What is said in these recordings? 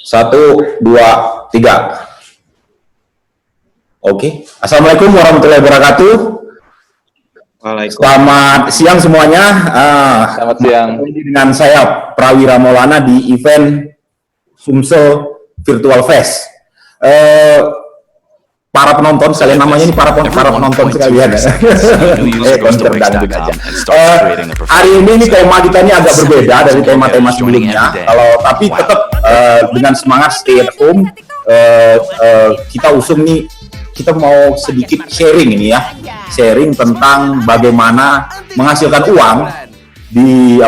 Satu, dua, tiga. Oke. Assalamualaikum warahmatullahi wabarakatuh. Selamat siang semuanya. Selamat siang. Dengan saya Prawira Maulana di event Sumsel Virtual Fest. Para penonton sekalian, namanya ini para penonton sekalian. Hari ini tema kita ini agak berbeda dari tema-tema sebelumnya. Tapi tetap dengan semangat stay at home, kita usung nih, kita mau sedikit sharing ini ya, sharing tentang bagaimana menghasilkan uang di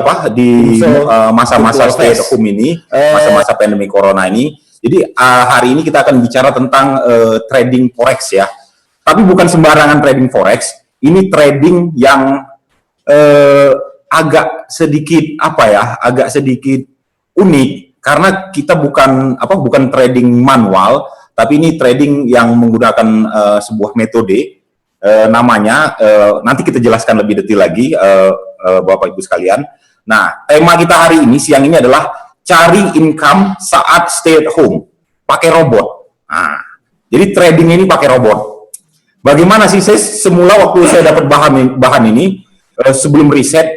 masa-masa stay at home ini, masa-masa pandemi corona ini. Jadi hari ini kita akan bicara tentang trading forex ya. Tapi bukan sembarangan trading forex. Ini trading yang agak sedikit agak sedikit unik karena kita bukan trading manual, tapi ini trading yang menggunakan sebuah metode namanya nanti kita jelaskan lebih detail lagi Bapak Ibu sekalian. Nah, tema kita hari ini siang ini adalah cari income saat stay at home pakai robot. Nah, jadi trading ini pakai robot. Bagaimana sih? Saya semula waktu saya dapat bahan ini sebelum riset,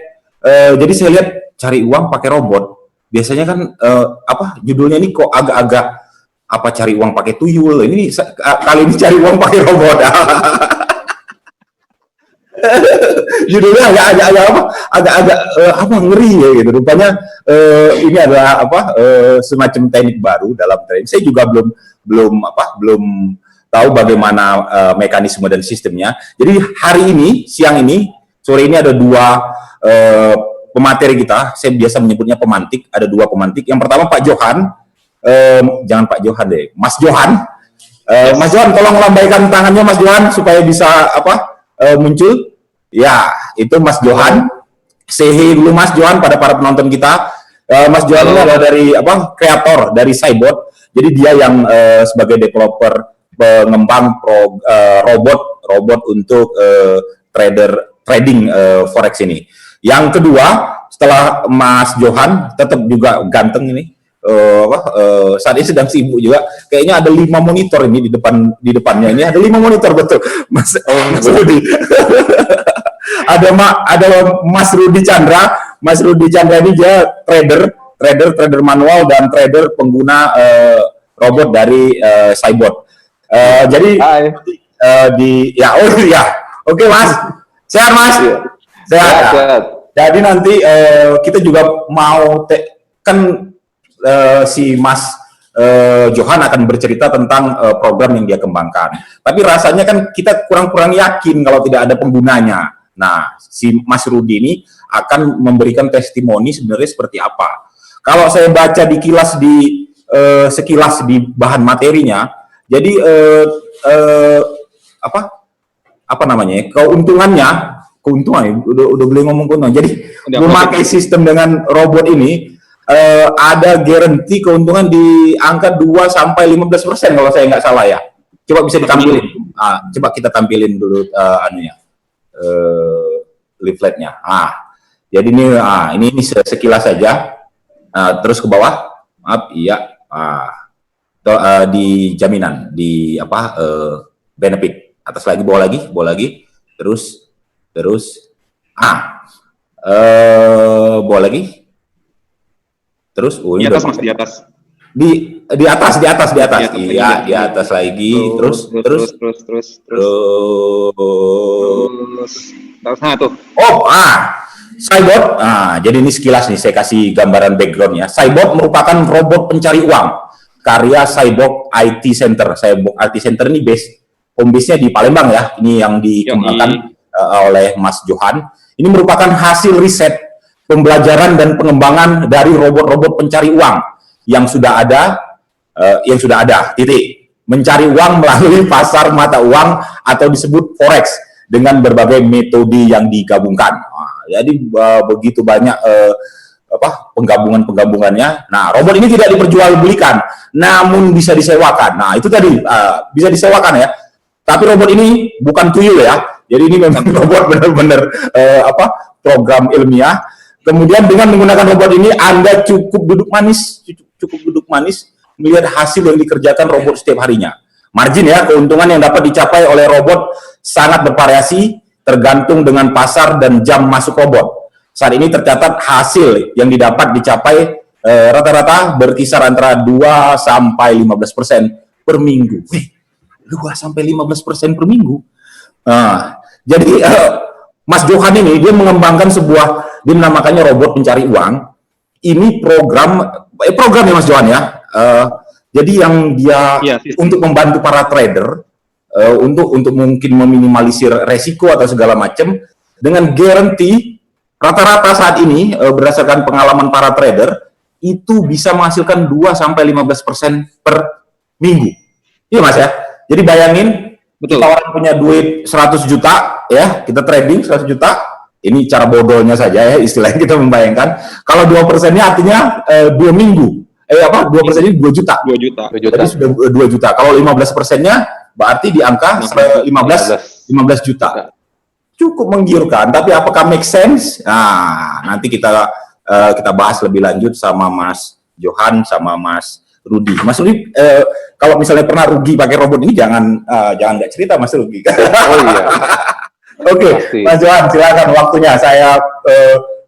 jadi saya lihat cari uang pakai robot. Biasanya kan judulnya ini kok agak-agak cari uang pakai tuyul. Ini kali ini cari uang pakai robot. Judulnya agak ngeri ya gitu. Rupanya ini adalah semacam teknik baru dalam trading. Saya juga belum tahu bagaimana mekanisme dan sistemnya. Jadi hari ini, siang ini, sore ini ada dua pemateri kita. Saya biasa menyebutnya pemantik. Ada dua pemantik. Yang pertama Pak Johan, jangan Pak Johan deh, Mas Johan. Mas Johan, tolong lambaikan tangannya Mas Johan supaya bisa muncul. Ya, itu Mas Johan. Say hey dulu Mas Johan pada para penonton kita. Mas Johan ini adalah dari kreator dari Cybot. Jadi dia yang sebagai developer pengembang robot untuk trading forex ini. Yang kedua, setelah Mas Johan tetap juga ganteng ini. Saat ini sedang sibuk juga. Kayaknya ada 5 monitor ini di depannya ini ada 5 monitor betul, Mas Rudi. ada Mas Rudi Chandra. Mas Rudi Chandra ini dia trader manual dan trader pengguna robot dari Cybot. Jadi Oke Mas, sehat Mas? Sehat. Jadi nanti kita juga mau si Mas Johan akan bercerita tentang program yang dia kembangkan. Tapi rasanya kan kita kurang yakin kalau tidak ada penggunanya. Nah, si Mas Rudi ini akan memberikan testimoni sebenarnya seperti apa. Kalau saya baca sekilas di bahan materinya, jadi keuntungan udah boleh ngomong keuntungan. Jadi memakai sistem dengan robot ini ada garansi keuntungan di angka 2-15% kalau saya nggak salah ya. Coba bisa ditampilin. Coba kita tampilin dulu leafletnya. Jadi ini sekilas saja. Terus ke bawah, maaf, iya. Di jaminan, di benefit. Atas lagi, bawah lagi. Terus. Bawah lagi. Terus di atas Mas, di atas. Di atas. Iya, di atas lagi. Terus. Nah, tuh. Cybot. Jadi ini sekilas nih saya kasih gambaran backgroundnya. Cybot merupakan robot pencari uang karya Cybot IT Center. Cybot IT Center ini home base-nya di Palembang ya. Ini yang dikembangkan oleh Mas Johan. Ini merupakan hasil riset, pembelajaran dan pengembangan dari robot-robot pencari uang yang sudah ada, mencari uang melalui pasar mata uang atau disebut forex dengan berbagai metode yang digabungkan. Jadi begitu banyak penggabungannya. Nah, robot ini tidak diperjualbelikan, namun bisa disewakan. Nah, itu tadi bisa disewakan ya. Tapi robot ini bukan tuyul ya. Jadi ini memang robot benar-benar program ilmiah. Kemudian dengan menggunakan robot ini Anda cukup duduk manis melihat hasil yang dikerjakan robot setiap harinya. Margin ya, keuntungan yang dapat dicapai oleh robot sangat bervariasi tergantung dengan pasar dan jam masuk robot. Saat ini tercatat hasil yang didapat dicapai rata-rata berkisar antara 2-15% per minggu. 2-15% per minggu. Nah, jadi Mas Johan ini dia mengembangkan sebuah, dia menamakannya robot pencari uang. Ini program ya Mas Johan ya. Jadi yang dia untuk membantu para trader untuk mungkin meminimalisir resiko atau segala macam dengan guarantee rata-rata saat ini berdasarkan pengalaman para trader itu bisa menghasilkan 2-15% per minggu. Iya Mas ya. Jadi bayangin, betul, kita orang punya duit 100 juta ya, kita trading 100 juta. Ini cara bodohnya saja ya, istilahnya kita membayangkan. Kalau 2%-nya artinya 2 minggu. 2%-nya 2 juta. 2 juta. Jadi sudah 2 juta. Kalau 15%-nya berarti di angka 15 juta. Cukup menggiurkan, tapi apakah make sense? Nah, nanti kita bahas lebih lanjut sama Mas Johan sama Mas Rudi. Mas Rudi, kalau misalnya pernah rugi pakai robot ini jangan nggak cerita Mas Rudi. Oh iya. Oke, Mas Johan silakan waktunya. Saya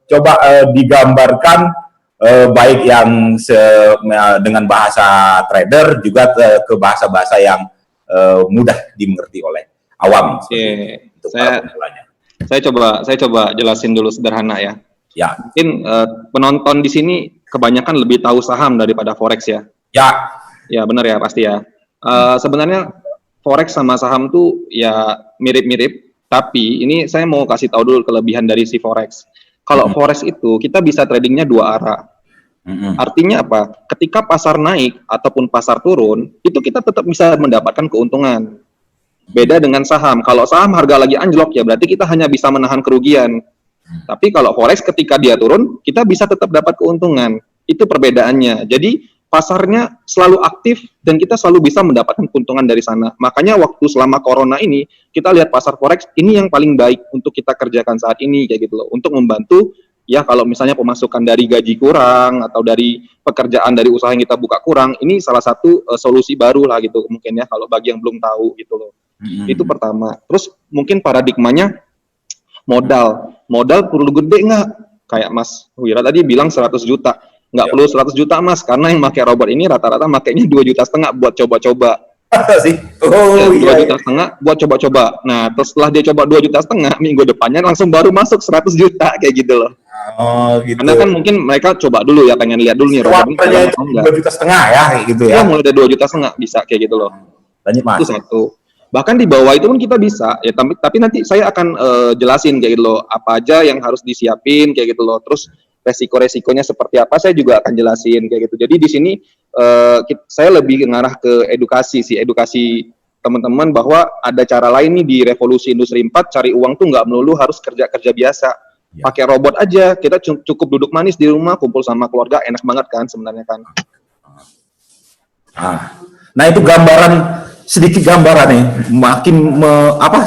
coba digambarkan baik yang dengan bahasa trader juga ke bahasa-bahasa yang mudah dimengerti oleh awam. Oke. Saya coba jelasin dulu sederhana ya. Ya. Mungkin penonton di sini kebanyakan lebih tahu saham daripada forex ya. Ya. Ya benar ya pasti ya. Sebenarnya forex sama saham tuh ya mirip-mirip, tapi ini saya mau kasih tahu dulu kelebihan dari si forex. Kalau forex itu kita bisa tradingnya 2 arah. Artinya apa? Ketika pasar naik ataupun pasar turun, itu kita tetap bisa mendapatkan keuntungan. Beda dengan saham. Kalau saham harga lagi anjlok ya berarti kita hanya bisa menahan kerugian. Tapi kalau forex ketika dia turun, kita bisa tetap dapat keuntungan. Itu perbedaannya. Jadi pasarnya selalu aktif dan kita selalu bisa mendapatkan keuntungan dari sana. Makanya waktu selama corona ini, kita lihat pasar forex ini yang paling baik untuk kita kerjakan saat ini kayak gitu loh. Untuk membantu ya kalau misalnya pemasukan dari gaji kurang atau dari pekerjaan dari usaha yang kita buka kurang, ini salah satu solusi baru lah gitu mungkin ya kalau bagi yang belum tahu gitu loh. Itu pertama. Terus mungkin paradigmanya modal perlu gede nggak? Kayak Mas Wira tadi bilang 100 juta. Nggak perlu 100 juta Mas, karena yang pakai robot ini rata-rata makainya 2,5 juta buat coba-coba. Sih. Oh, 2,5 juta buat coba-coba. Nah, terus setelah dia coba 2,5 juta, minggu depannya langsung baru masuk 100 juta kayak gitu loh. Oh, gitu. Karena kan mungkin mereka coba dulu ya, pengen lihat dulu nih robot ini. 2,5 juta ya, kayak gitu ya. Ya, mulai dari 2,5 juta bisa kayak gitu loh. Lanjut Mas. Itu satu. Bahkan di bawah itu pun kita bisa ya, tapi nanti saya akan jelasin kayak gitu loh, apa aja yang harus disiapin kayak gitu loh. Terus resiko-resikonya seperti apa saya juga akan jelasin kayak gitu. Jadi di sini saya lebih ngarah ke edukasi teman-teman bahwa ada cara lain nih di revolusi industri 4 cari uang tuh nggak melulu harus kerja biasa. Ya. Pakai robot aja, kita cukup duduk manis di rumah, kumpul sama keluarga, enak banget kan sebenarnya kan. Nah itu sedikit gambaran nih,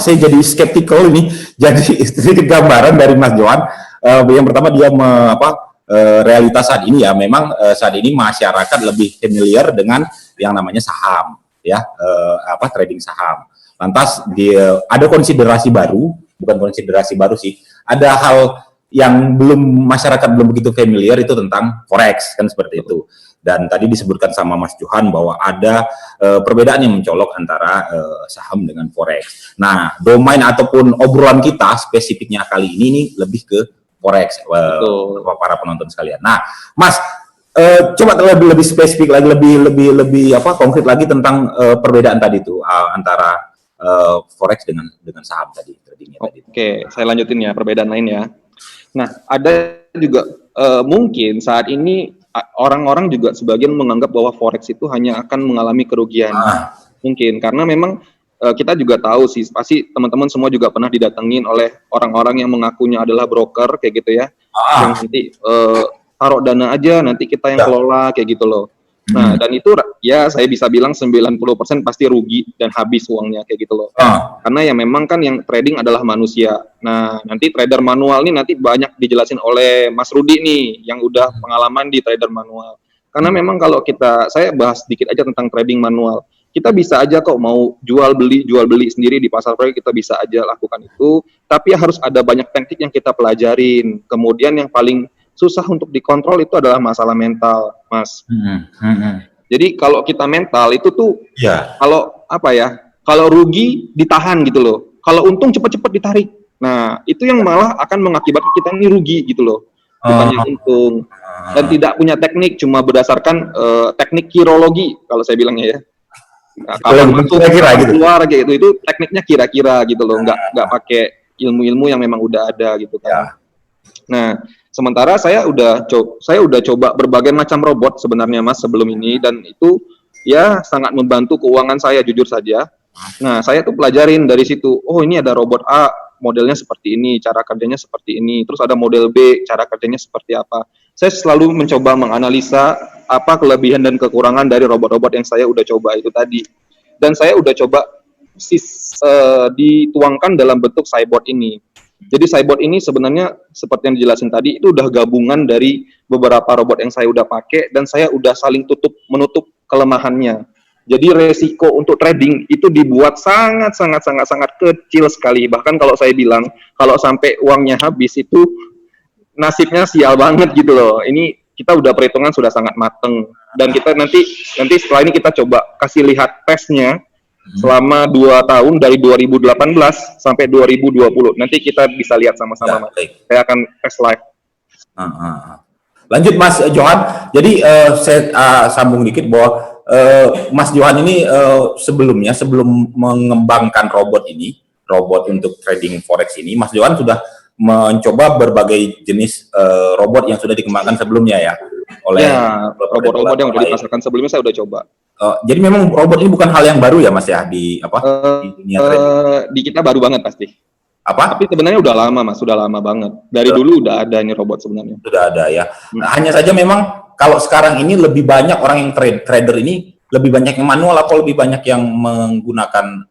saya jadi skeptical ini, jadi sedikit gambaran dari Mas Johan. Yang pertama dia realitas saat ini ya, memang saat ini masyarakat lebih familiar dengan yang namanya saham ya, trading saham. Lantas ada konsiderasi baru, bukan konsiderasi baru sih, ada hal yang masyarakat belum begitu familiar itu tentang forex kan seperti itu. Dan tadi disebutkan sama Mas Johan bahwa ada perbedaan yang mencolok antara saham dengan forex. Nah, domain ataupun obrolan kita spesifiknya kali ini nih lebih ke forex, para penonton sekalian. Nah, Mas, coba lebih spesifik lagi, lebih konkret lagi tentang perbedaan tadi itu antara forex dengan saham tadi. Oke, saya lanjutin ya perbedaan lain ya. Nah, ada juga mungkin saat ini orang-orang juga sebagian menganggap bahwa forex itu hanya akan mengalami kerugian. Mungkin karena memang kita juga tahu sih, pasti teman-teman semua juga pernah didatengin oleh orang-orang yang mengakunya adalah broker kayak gitu ya. Yang nanti taruh dana aja, nanti kita yang kelola kayak gitu loh. Nah, dan itu ya saya bisa bilang 90% pasti rugi dan habis uangnya kayak gitu loh. Karena ya memang kan yang trading adalah manusia. Nah, nanti trader manual nih nanti banyak dijelasin oleh Mas Rudi nih yang udah pengalaman di trader manual. Karena memang kalau saya bahas sedikit aja tentang trading manual. Kita bisa aja kok mau jual beli sendiri di pasar forex, kita bisa aja lakukan itu, tapi harus ada banyak teknik yang kita pelajarin. Kemudian yang paling susah untuk dikontrol itu adalah masalah mental, Mas. Jadi kalau kita mental itu tuh, kalau apa ya, kalau rugi ditahan gitu loh, kalau untung cepet-cepet ditarik. Nah itu yang malah akan mengakibatkan kita ini rugi gitu loh, bukannya untung. Dan tidak punya teknik, cuma berdasarkan teknik kirologi kalau saya bilangnya ya. Nah, kalau masuk kira-kira gitu, keluar gitu, itu tekniknya kira-kira gitu loh, nggak pakai ilmu-ilmu yang memang udah ada gitu kan. Nah, sementara saya udah coba berbagai macam robot sebenarnya Mas sebelum ini, dan itu ya sangat membantu keuangan saya jujur saja. Nah, saya tuh pelajarin dari situ. Oh, ini ada robot A, modelnya seperti ini, cara kerjanya seperti ini. Terus ada model B, cara kerjanya seperti apa. Saya selalu mencoba menganalisa apa kelebihan dan kekurangan dari robot-robot yang saya udah coba itu tadi. Dan saya udah coba dituangkan dalam bentuk cyborg ini. Jadi cyborg ini sebenarnya seperti yang dijelasin tadi, itu udah gabungan dari beberapa robot yang saya udah pakai, dan saya udah saling menutup kelemahannya. Jadi resiko untuk trading itu dibuat sangat kecil sekali. Bahkan kalau saya bilang, kalau sampai uangnya habis itu nasibnya sial banget gitu loh. Ini kita udah perhitungan sudah sangat mateng, dan kita nanti setelah ini kita coba kasih lihat tesnya selama 2 tahun dari 2018 sampai 2020. Nanti kita bisa lihat sama-sama. Saya akan tes live. Lanjut Mas Johan. Jadi saya sambung dikit bahwa Mas Johan ini sebelum mengembangkan robot untuk trading forex ini, Mas Johan sudah mencoba berbagai jenis robot yang sudah dikembangkan sebelumnya ya, oleh robot-robot yang sudah dipasarkan sebelumnya saya udah coba. Jadi memang robot ini bukan hal yang baru ya Mas ya di dunia trading. Di kita baru banget pasti. Tapi sebenarnya udah lama Mas, sudah lama banget. Dari dulu udah ada ini robot sebenarnya. Sudah ada ya. Hanya saja memang kalau sekarang ini lebih banyak orang yang trader ini lebih banyak yang manual atau lebih banyak yang menggunakan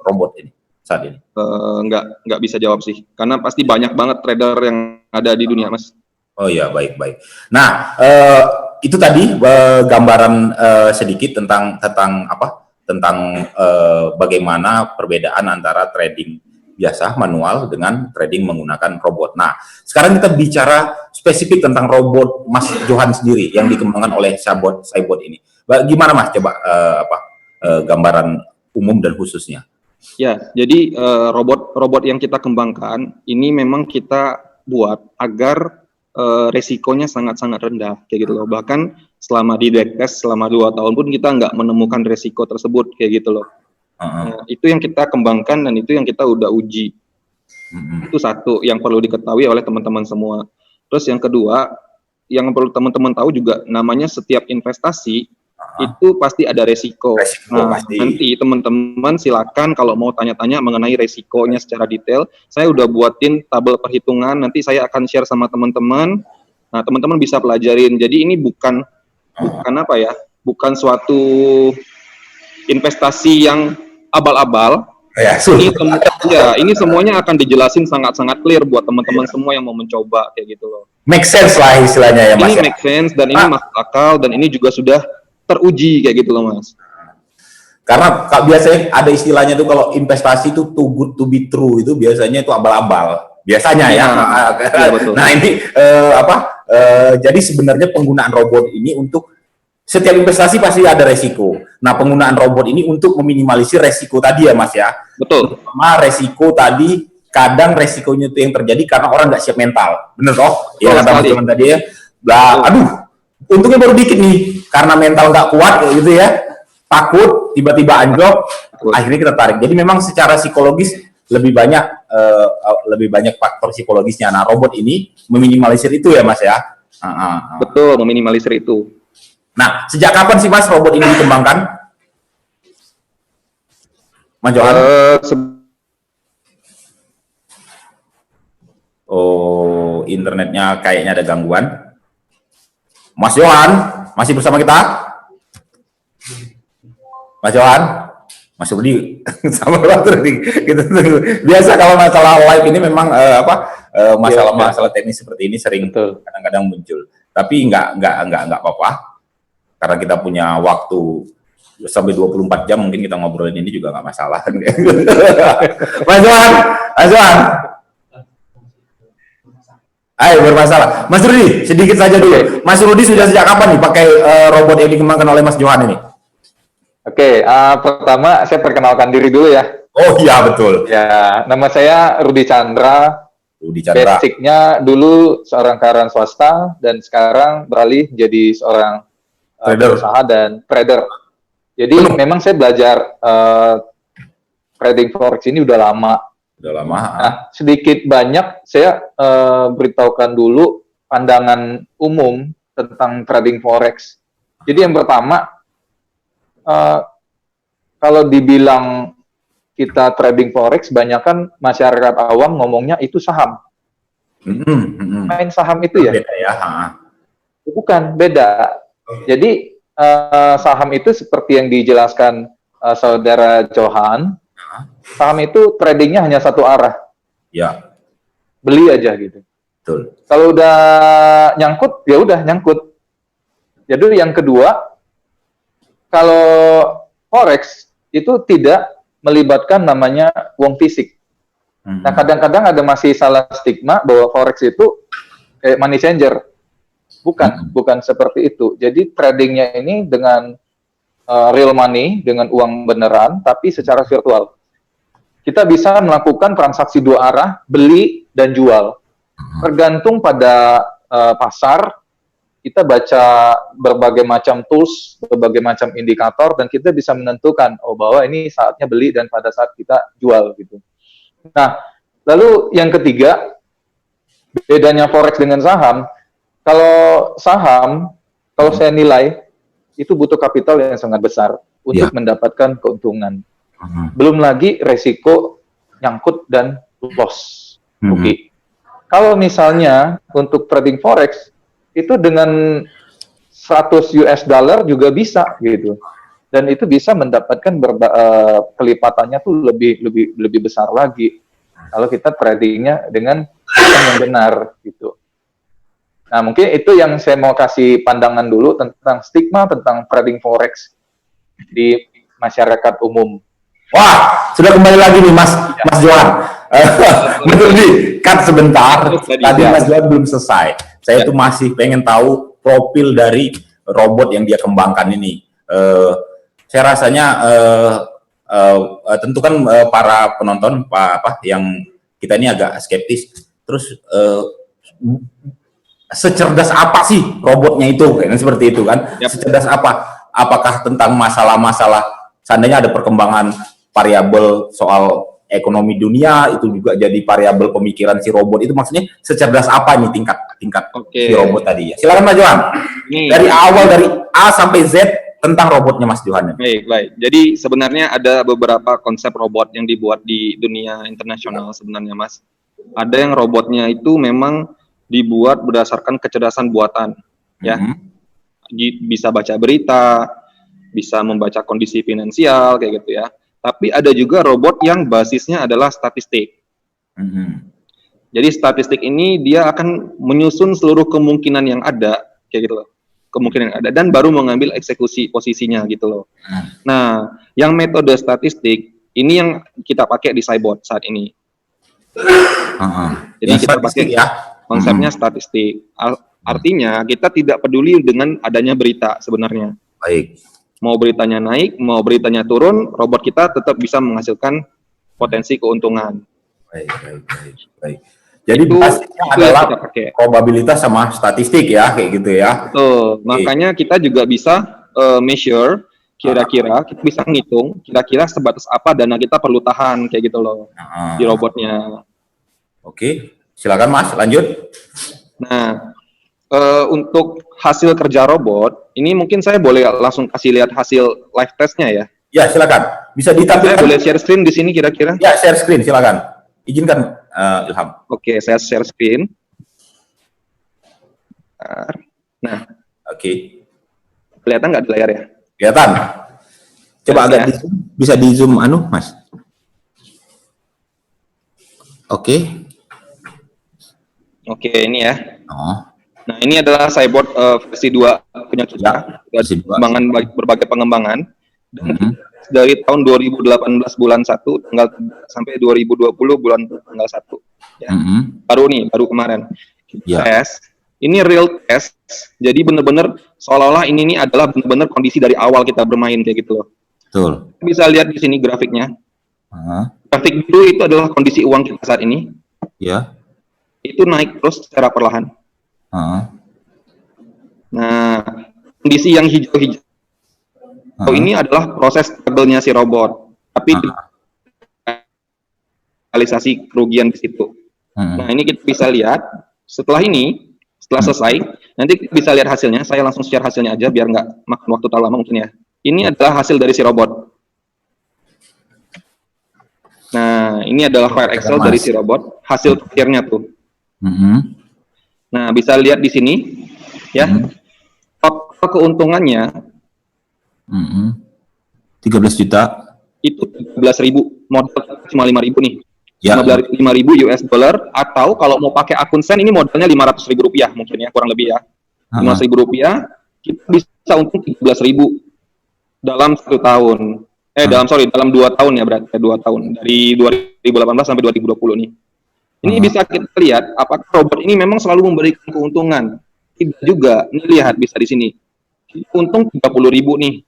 robot ini saat ini? Nggak bisa jawab sih, karena pasti banyak banget trader yang ada di dunia Mas. Oh iya, baik. Nah, itu tadi gambaran sedikit tentang bagaimana perbedaan antara trading biasa manual dengan trading menggunakan robot. Nah, sekarang kita bicara spesifik tentang robot Mas Johan sendiri yang dikembangkan oleh cyborg ini. Gimana Mas, coba gambaran umum dan khususnya? Ya, jadi robot yang kita kembangkan ini memang kita buat agar resikonya sangat-sangat rendah kayak gitu loh. Bahkan selama di backtest selama 2 tahun pun kita nggak menemukan resiko tersebut kayak gitu loh. Nah, itu yang kita kembangkan dan itu yang kita udah uji. Itu satu yang perlu diketahui oleh teman-teman semua. Terus yang kedua, yang perlu teman-teman tahu juga, namanya setiap investasi itu pasti ada resiko. Nanti teman-teman silakan kalau mau tanya-tanya mengenai resikonya secara detail, saya udah buatin tabel perhitungan, nanti saya akan share sama teman-teman. Nah, teman-teman bisa pelajarin. Jadi ini bukan suatu investasi yang abal-abal. Ini semuanya akan dijelasin sangat-sangat clear buat teman-teman semua yang mau mencoba kayak gitu loh. Make sense lah istilahnya ya Mas. Ini make sense dan ini masuk akal dan ini juga sudah teruji kayak gitu loh Mas. Karena biasanya ada istilahnya tuh kalau investasi itu too good to be true, itu biasanya itu abal-abal. Biasanya ya. Betul. Nah ini jadi sebenarnya penggunaan robot ini untuk setiap investasi pasti ada resiko. Nah, penggunaan robot ini untuk meminimalisir resiko tadi ya, Mas ya. Betul. Sama resiko tadi, kadang resikonya itu yang terjadi karena orang nggak siap mental. Bener toh? Ya, kata Mas Johan tadi ya. Untungnya baru dikit nih, karena mental nggak kuat gitu ya. Takut, tiba-tiba anjlok, akhirnya kita tarik. Jadi memang secara psikologis lebih banyak faktor psikologisnya. Nah, robot ini meminimalisir itu ya, Mas ya. Betul, meminimalisir itu. Nah, sejak kapan sih Mas robot ini dikembangkan? Mas Johan? Internetnya kayaknya ada gangguan. Mas Johan, masih bersama kita? Mas Johan? Mas Budi sama gitu. Biasa kalau masalah live ini memang masalah-masalah teknis seperti ini sering kadang-kadang muncul. Tapi nggak apa-apa. karena kita punya waktu sampai 24 jam, mungkin kita ngobrolin ini juga nggak masalah. Mas Johan, ayo bermasalah. Mas Rudi, sedikit saja dulu. Mas Rudi sudah sejak kapan nih pakai robot yang dikembangkan oleh Mas Johan ini? Oke, pertama saya perkenalkan diri dulu ya. Oh iya betul. Ya, nama saya Rudi Chandra. Rudi Chandra. Basicnya dulu seorang karyawan swasta dan sekarang beralih jadi seorang pengusaha dan trader. Jadi memang saya belajar trading forex ini udah lama. Udah lama. Nah, sedikit banyak saya beritahukan dulu pandangan umum tentang trading forex. Jadi yang pertama, kalau dibilang kita trading forex, banyak kan masyarakat awam ngomongnya itu saham. Main saham itu ya? Beda ya. Bukan, beda. Jadi saham itu seperti yang dijelaskan saudara Johan, saham itu tradingnya hanya satu arah. Ya. Beli aja gitu. Betul. Kalau udah nyangkut, ya udah nyangkut. Jadi yang kedua, kalau forex itu tidak melibatkan namanya uang fisik. Nah, kadang-kadang ada masih salah stigma bahwa forex itu kayak money changer. Bukan seperti itu. Jadi tradingnya ini dengan real money, dengan uang beneran, tapi secara virtual. Kita bisa melakukan transaksi dua arah, beli dan jual. Tergantung pada pasar, kita baca berbagai macam tools, berbagai macam indikator, dan kita bisa menentukan, oh bahwa ini saatnya beli dan pada saat kita jual gitu. Nah, lalu yang ketiga, bedanya forex dengan saham. Kalau saham, kalau saya nilai, itu butuh kapital yang sangat besar untuk mendapatkan keuntungan. Belum lagi resiko nyangkut dan loss. Rugi. Kalau misalnya untuk trading forex, itu dengan 100 US dollar juga bisa gitu, dan itu bisa mendapatkan kelipatannya tuh lebih besar lagi kalau kita tradingnya dengan sistem yang benar gitu. Nah, mungkin itu yang saya mau kasih pandangan dulu tentang stigma tentang trading forex di masyarakat umum. Wah, sudah kembali lagi nih Mas Johan. Betul nih, cut sebentar. Tadi Mas Johan belum selesai. Saya tuh masih pengen tahu profil dari robot yang dia kembangkan ini. Saya rasanya tentu kan para penonton yang kita ini agak skeptis. Terus secerdas apa sih robotnya itu? Kan seperti itu kan? Secerdas apa? Apakah tentang masalah-masalah seandainya ada perkembangan variabel soal ekonomi dunia, itu juga jadi variabel pemikiran si robot itu, maksudnya secerdas apa nih tingkat si robot tadi ya? Silakan Mas Johan. Dari awal dari A sampai Z tentang robotnya Mas Johan. Baik. Jadi sebenarnya ada beberapa konsep robot yang dibuat di dunia internasional sebenarnya Mas. Ada yang robotnya itu memang dibuat berdasarkan kecerdasan buatan, ya. Bisa baca berita, bisa membaca kondisi finansial kayak gitu ya. Tapi ada juga robot yang basisnya adalah statistik. Jadi statistik ini dia akan menyusun seluruh kemungkinan yang ada, kayak gitu loh. Kemungkinan yang ada, dan baru mengambil eksekusi posisinya gitu loh. Nah, yang metode statistik ini yang kita pakai di Cybot saat ini. Jadi kita pakai konsepnya statistik. Artinya kita tidak peduli dengan adanya berita sebenarnya. Baik. Mau beritanya naik, mau beritanya turun, robot kita tetap bisa menghasilkan potensi keuntungan. Baik. Jadi basisnya adalah probabilitas sama statistik ya, kayak gitu ya. Betul. Makanya kita juga bisa measure, kira-kira kita bisa ngitung, kira-kira sebatas apa dana kita perlu tahan, kayak gitu loh, di robotnya. Oke, silakan Mas, lanjut. Nah, untuk hasil kerja robot, ini mungkin saya boleh langsung kasih lihat hasil live testnya ya? Ya, silakan. Bisa ditampilkan. Saya boleh share screen di sini kira-kira? Ya, share screen, silakan. Izinkan Ilham. Oke, saya share screen. Nah, oke. Kelihatan nggak di layar ya? Kelihatan. Coba agak di zoom, bisa di zoom Mas. Oke. Oke, ini ya. Nah, ini adalah Cyborg versi 2 punya kita. Ya, versi 2. Pengembangan berbagai pengembangan. Dan Mhm. dari tahun 2018 bulan 1 tanggal sampai 2020 bulan tanggal 1. Ya. Mhm. Baru kemarin. Ya. Tes. Ini real test. Jadi benar-benar seolah-olah ini adalah benar-benar kondisi dari awal kita bermain kayak gitu loh. Betul. Bisa lihat di sini grafiknya. Aha. Grafik biru itu adalah kondisi uang kita saat ini. Ya. Itu naik terus secara perlahan. Aha. Nah, kondisi yang hijau-hijau ini adalah proses struggle-nya si robot. Tapi realisasi kerugian di situ. Nah, ini kita bisa lihat setelah selesai, nanti kita bisa lihat hasilnya. Saya langsung share hasilnya aja biar nggak makan waktu terlalu lama mungkin ya. Ini adalah hasil dari si robot. Nah, ini adalah file Excel dari si robot, hasil akhirnya tuh. Nah, bisa lihat di sini, ya. Total keuntungannya 13 juta. Itu 13.000, modal cuma 5.000 nih. Ya. 5.000 US dollar, atau kalau mau pakai akun Sen ini modalnya 500.000 rupiah mungkin ya, kurang lebih ya. 500.000 rupiah, kita bisa untung 13.000 dalam 1 tahun. Dalam 2 tahun ya, berarti 2 tahun dari 2018 sampai 2020 nih. Ini bisa kita lihat apakah robot ini memang selalu memberikan keuntungan. Tidak juga. Ini lihat bisa di sini. Untung 30.000 nih.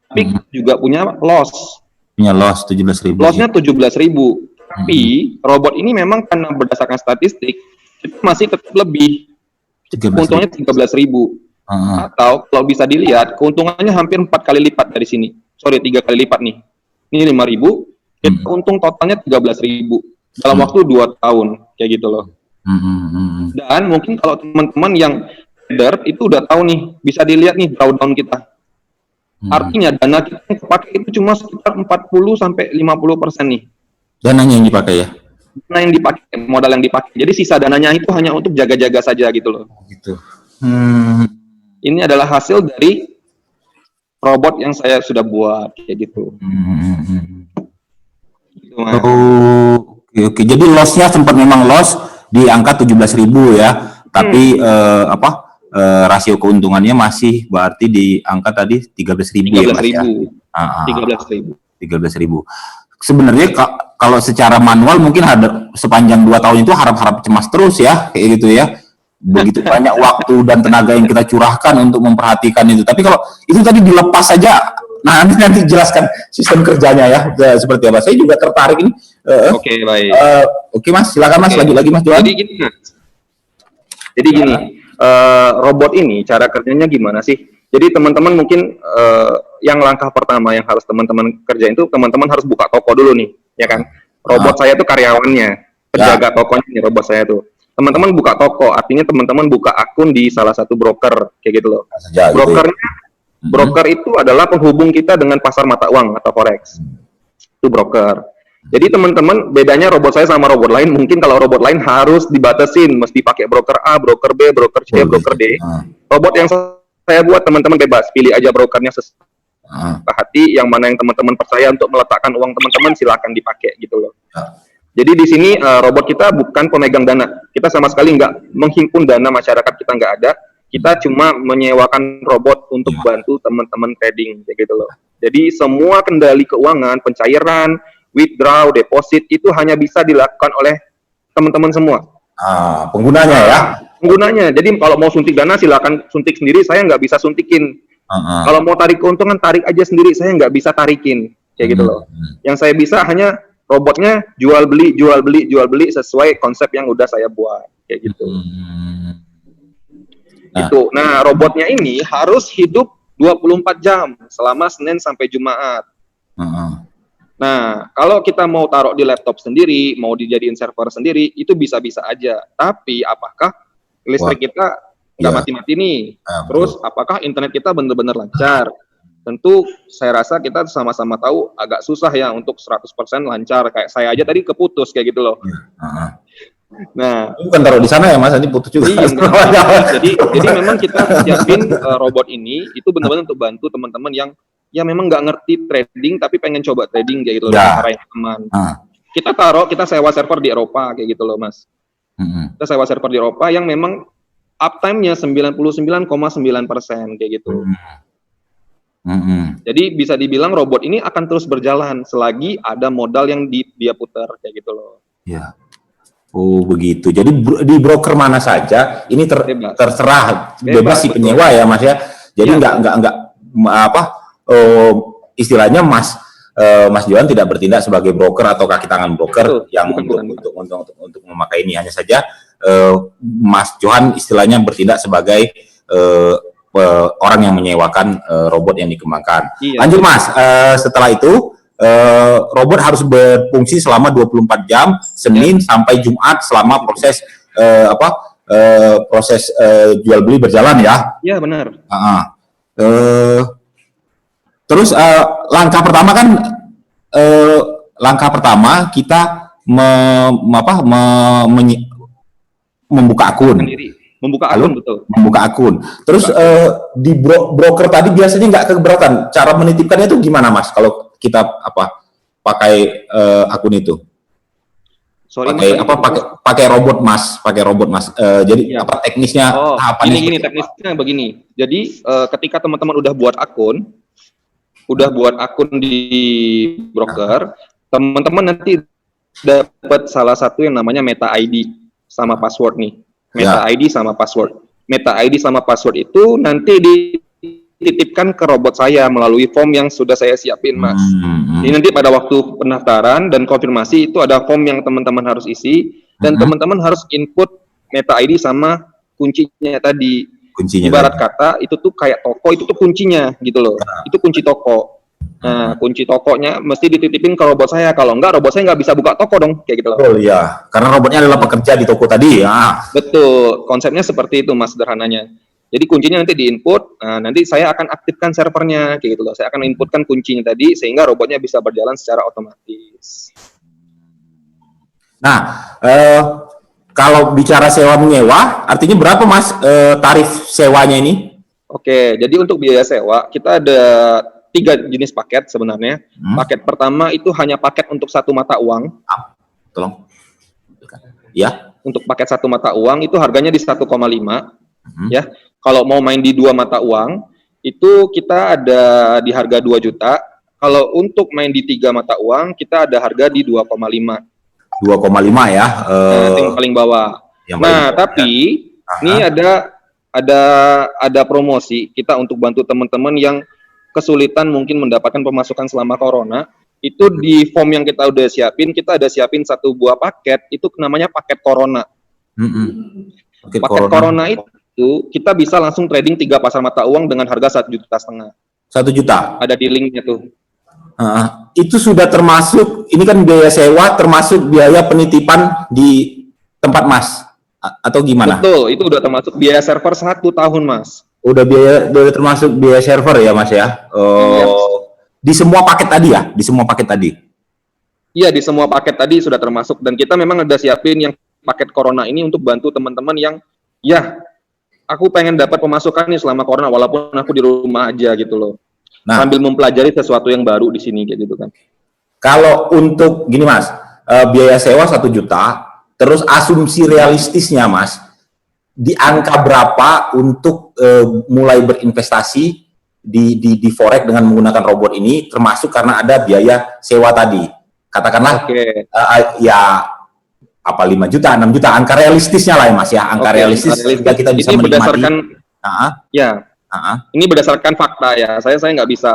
Tapi juga punya loss. Punya loss 17.000. Lossnya 17.000. Tapi robot ini memang karena berdasarkan statistik itu masih tetap lebih. Untungnya 13.000. Atau kalau bisa dilihat keuntungannya hampir 4 kali lipat dari sini. 3 kali lipat nih. Ini 5.000, kita untung totalnya 13.000 dalam waktu 2 tahun kayak gitu loh. Dan mungkin kalau teman-teman yang trader itu udah tahu nih, bisa dilihat nih drawdown kita. Artinya dana kita yang dipakai itu cuma sekitar 40 sampai 50% nih. Dananya yang dipakai ya. Dana yang dipakai, modal yang dipakai. Jadi sisa dananya itu hanya untuk jaga-jaga saja gitu loh. Gitu. Ini adalah hasil dari robot yang saya sudah buat kayak gitu. Gitu, Mas. Oke. Jadi loss-nya sempat memang loss di angka 17.000 ya. Tapi rasio keuntungannya masih berarti di angka tadi 13.000 ya, Mas ya. 13.000. Sebenarnya kalau secara manual mungkin ada sepanjang 2 tahun itu harap-harap cemas terus ya, kayak gitu ya. Begitu banyak waktu dan tenaga yang kita curahkan untuk memperhatikan itu. Tapi kalau itu tadi dilepas saja, nah nanti jelaskan sistem kerjanya ya, seperti apa. Saya juga tertarik ini. Oke, baik. Oke, Mas, silakan Mas, lagi Mas Johan. Jadi gini, robot ini cara kerjanya gimana sih? Jadi teman-teman mungkin yang langkah pertama yang harus teman-teman kerjain itu teman-teman harus buka toko dulu nih, ya kan? Robot saya tuh karyawannya, penjaga tokonya nih robot saya tuh. Teman-teman buka toko, artinya teman-teman buka akun di salah satu broker, kayak gitu loh. Brokernya, broker itu adalah penghubung kita dengan pasar mata uang atau forex. Itu broker. Jadi teman-teman, bedanya robot saya sama robot lain, mungkin kalau robot lain harus dibatasin, mesti pakai broker A, broker B, broker C, broker D. Robot yang saya buat teman-teman bebas, pilih aja brokernya sesuai hati, yang mana yang teman-teman percaya untuk meletakkan uang teman-teman, silakan dipakai gitu loh. Jadi di sini robot kita bukan pemegang dana. Kita sama sekali nggak menghimpun dana masyarakat, kita nggak ada. Kita cuma menyewakan robot untuk bantu teman-teman trading, kayak gitu loh. Jadi semua kendali keuangan, pencairan, withdraw, deposit itu hanya bisa dilakukan oleh teman-teman semua. Penggunanya ya. Penggunanya. Jadi kalau mau suntik dana silakan suntik sendiri. Saya nggak bisa suntikin. Kalau mau tarik keuntungan tarik aja sendiri. Saya nggak bisa tarikin, kayak gitu loh. Yang saya bisa hanya robotnya jual beli sesuai konsep yang udah saya buat kayak gitu. Nah, robotnya ini harus hidup 24 jam selama Senin sampai Jumat. Nah, kalau kita mau taruh di laptop sendiri, mau dijadiin server sendiri, itu bisa-bisa aja. Tapi apakah listrik kita nggak mati-mati nih? Terus apakah internet kita benar-benar lancar? Tentu saya rasa kita sama-sama tahu agak susah ya untuk 100% lancar. Kayak saya aja tadi keputus kayak gitu loh. Nah, bukan taruh di sana ya Mas, nanti putus juga. Iya, jadi memang kita siapin robot ini itu benar-benar untuk bantu teman-teman yang ya memang nggak ngerti trading tapi pengen coba trading kayak gitu loh, cara yang aman. Kita sewa server di Eropa kayak gitu loh Mas. Kita sewa server di Eropa yang memang uptime-nya 99,9% kayak gitu. Hmm. Jadi bisa dibilang robot ini akan terus berjalan selagi ada modal yang dia putar kayak gitu loh. Ya. Oh begitu. Jadi di broker mana saja ini Bebas. terserah bebas Bebas, si betul. penyewa ya Mas ya. Jadi Ya. nggak apa istilahnya Mas Johan tidak bertindak sebagai broker atau kaki tangan broker Betul. yang Bukan. untuk memakai ini, hanya saja Mas Johan istilahnya bertindak sebagai orang yang menyewakan robot yang dikembangkan. Iya. Lanjut Mas, setelah itu robot harus berfungsi selama 24 jam Senin sampai Jumat selama proses proses jual beli berjalan ya. Iya benar. Terus langkah pertama kita membuka akun. Membuka akun, betul. Membuka akun. Terus di broker tadi biasanya nggak keberatan. Cara menitipkannya itu gimana Mas? Kalau kita pakai akun itu? Pakai robot Mas. Jadi ya. teknisnya? Gini teknisnya begini. Jadi ketika teman-teman udah buat akun di broker, teman-teman nanti dapat salah satu yang namanya Meta ID sama password nih. Meta ID sama password. Meta ID sama password itu nanti dititipkan ke robot saya melalui form yang sudah saya siapin, Mas. Jadi nanti pada waktu pendaftaran dan konfirmasi itu ada form yang teman-teman harus isi dan teman-teman harus input Meta ID sama kuncinya tadi. Ibarat kata itu tuh kayak toko, itu tuh kuncinya gitu loh. Itu kunci toko. Nah, kunci tokonya mesti dititipin ke robot saya. Kalau enggak, robot saya nggak bisa buka toko dong, kayak gitu loh. Oh iya, karena robotnya adalah pekerja di toko tadi ya. Betul, konsepnya seperti itu Mas, sederhananya. Jadi kuncinya nanti diinput, nanti saya akan aktifkan servernya, kayak gitu loh. Saya akan inputkan kuncinya tadi sehingga robotnya bisa berjalan secara otomatis. Nah, kalau bicara sewa menyewa, artinya berapa Mas tarif sewanya ini? Oke, jadi untuk biaya sewa kita ada 3 jenis paket sebenarnya. Paket pertama itu hanya paket untuk 1 mata uang. Tolong. Ya. Untuk paket 1 mata uang itu harganya di 1,5. Ya. Kalau mau main di 2 mata uang itu kita ada di harga 2 juta. Kalau untuk main di 3 mata uang kita ada harga di 2,5. 2,5 ya. Yang paling bawah. Tapi ini ada promosi kita untuk bantu teman-teman yang kesulitan mungkin mendapatkan pemasukan selama corona. Itu di form yang kita udah siapin, kita ada siapin 1 buah paket, itu namanya paket corona. Paket corona itu kita bisa langsung trading 3 pasar mata uang dengan harga 1,5 juta. 1 juta? Ada di linknya tuh. Itu sudah termasuk, ini kan biaya sewa termasuk biaya penitipan di tempat Mas atau gimana? Betul, itu udah termasuk biaya server 1 tahun Mas. Udah termasuk biaya server ya Mas ya? Di semua paket tadi ya? Di semua paket tadi? Iya, di semua paket tadi sudah termasuk. Dan kita memang ada siapin yang paket corona ini untuk bantu teman-teman yang, ya, aku pengen dapat pemasukan nih selama corona, walaupun aku di rumah aja gitu loh. Sambil mempelajari sesuatu yang baru di sini, kayak gitu kan. Kalau untuk, gini Mas, biaya sewa 1 juta, terus asumsi realistisnya Mas, di angka berapa untuk mulai berinvestasi di forex dengan menggunakan robot ini, termasuk karena ada biaya sewa tadi, katakanlah ya 5 juta, 6 juta, angka realistisnya lah ya Mas ya, angka realistis sehingga kita bisa ini menikmati. Ini berdasarkan fakta ya, saya nggak bisa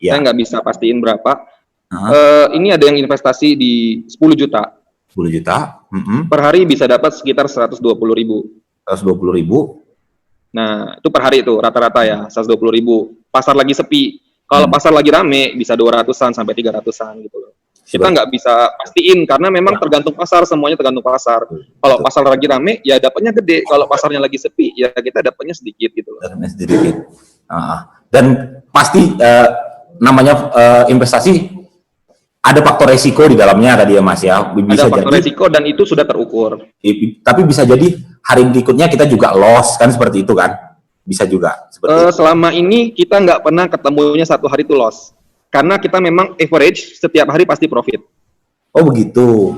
saya nggak bisa pastiin berapa. Ini ada yang investasi di 10 juta. 10 juta. Per hari bisa dapat sekitar 120.000. 120.000. Nah, itu per hari itu rata-rata ya, 120.000. Pasar lagi sepi. Kalau pasar lagi rame bisa 200-an sampai 300-an gitu loh. Kita nggak bisa pastiin karena memang tergantung pasar, semuanya tergantung pasar. Kalau pasar lagi rame ya dapatnya gede, kalau pasarnya lagi sepi ya kita dapatnya sedikit gitu loh. Sedikit. Dan pasti namanya investasi ada faktor resiko di dalamnya tadi ya Mas ya. Bisa ada faktor resiko dan itu sudah terukur. Tapi bisa jadi hari berikutnya kita juga loss kan, seperti itu kan? Bisa juga seperti itu. Selama ini kita nggak pernah ketemunya 1 hari itu loss. Karena kita memang average setiap hari pasti profit. Oh begitu.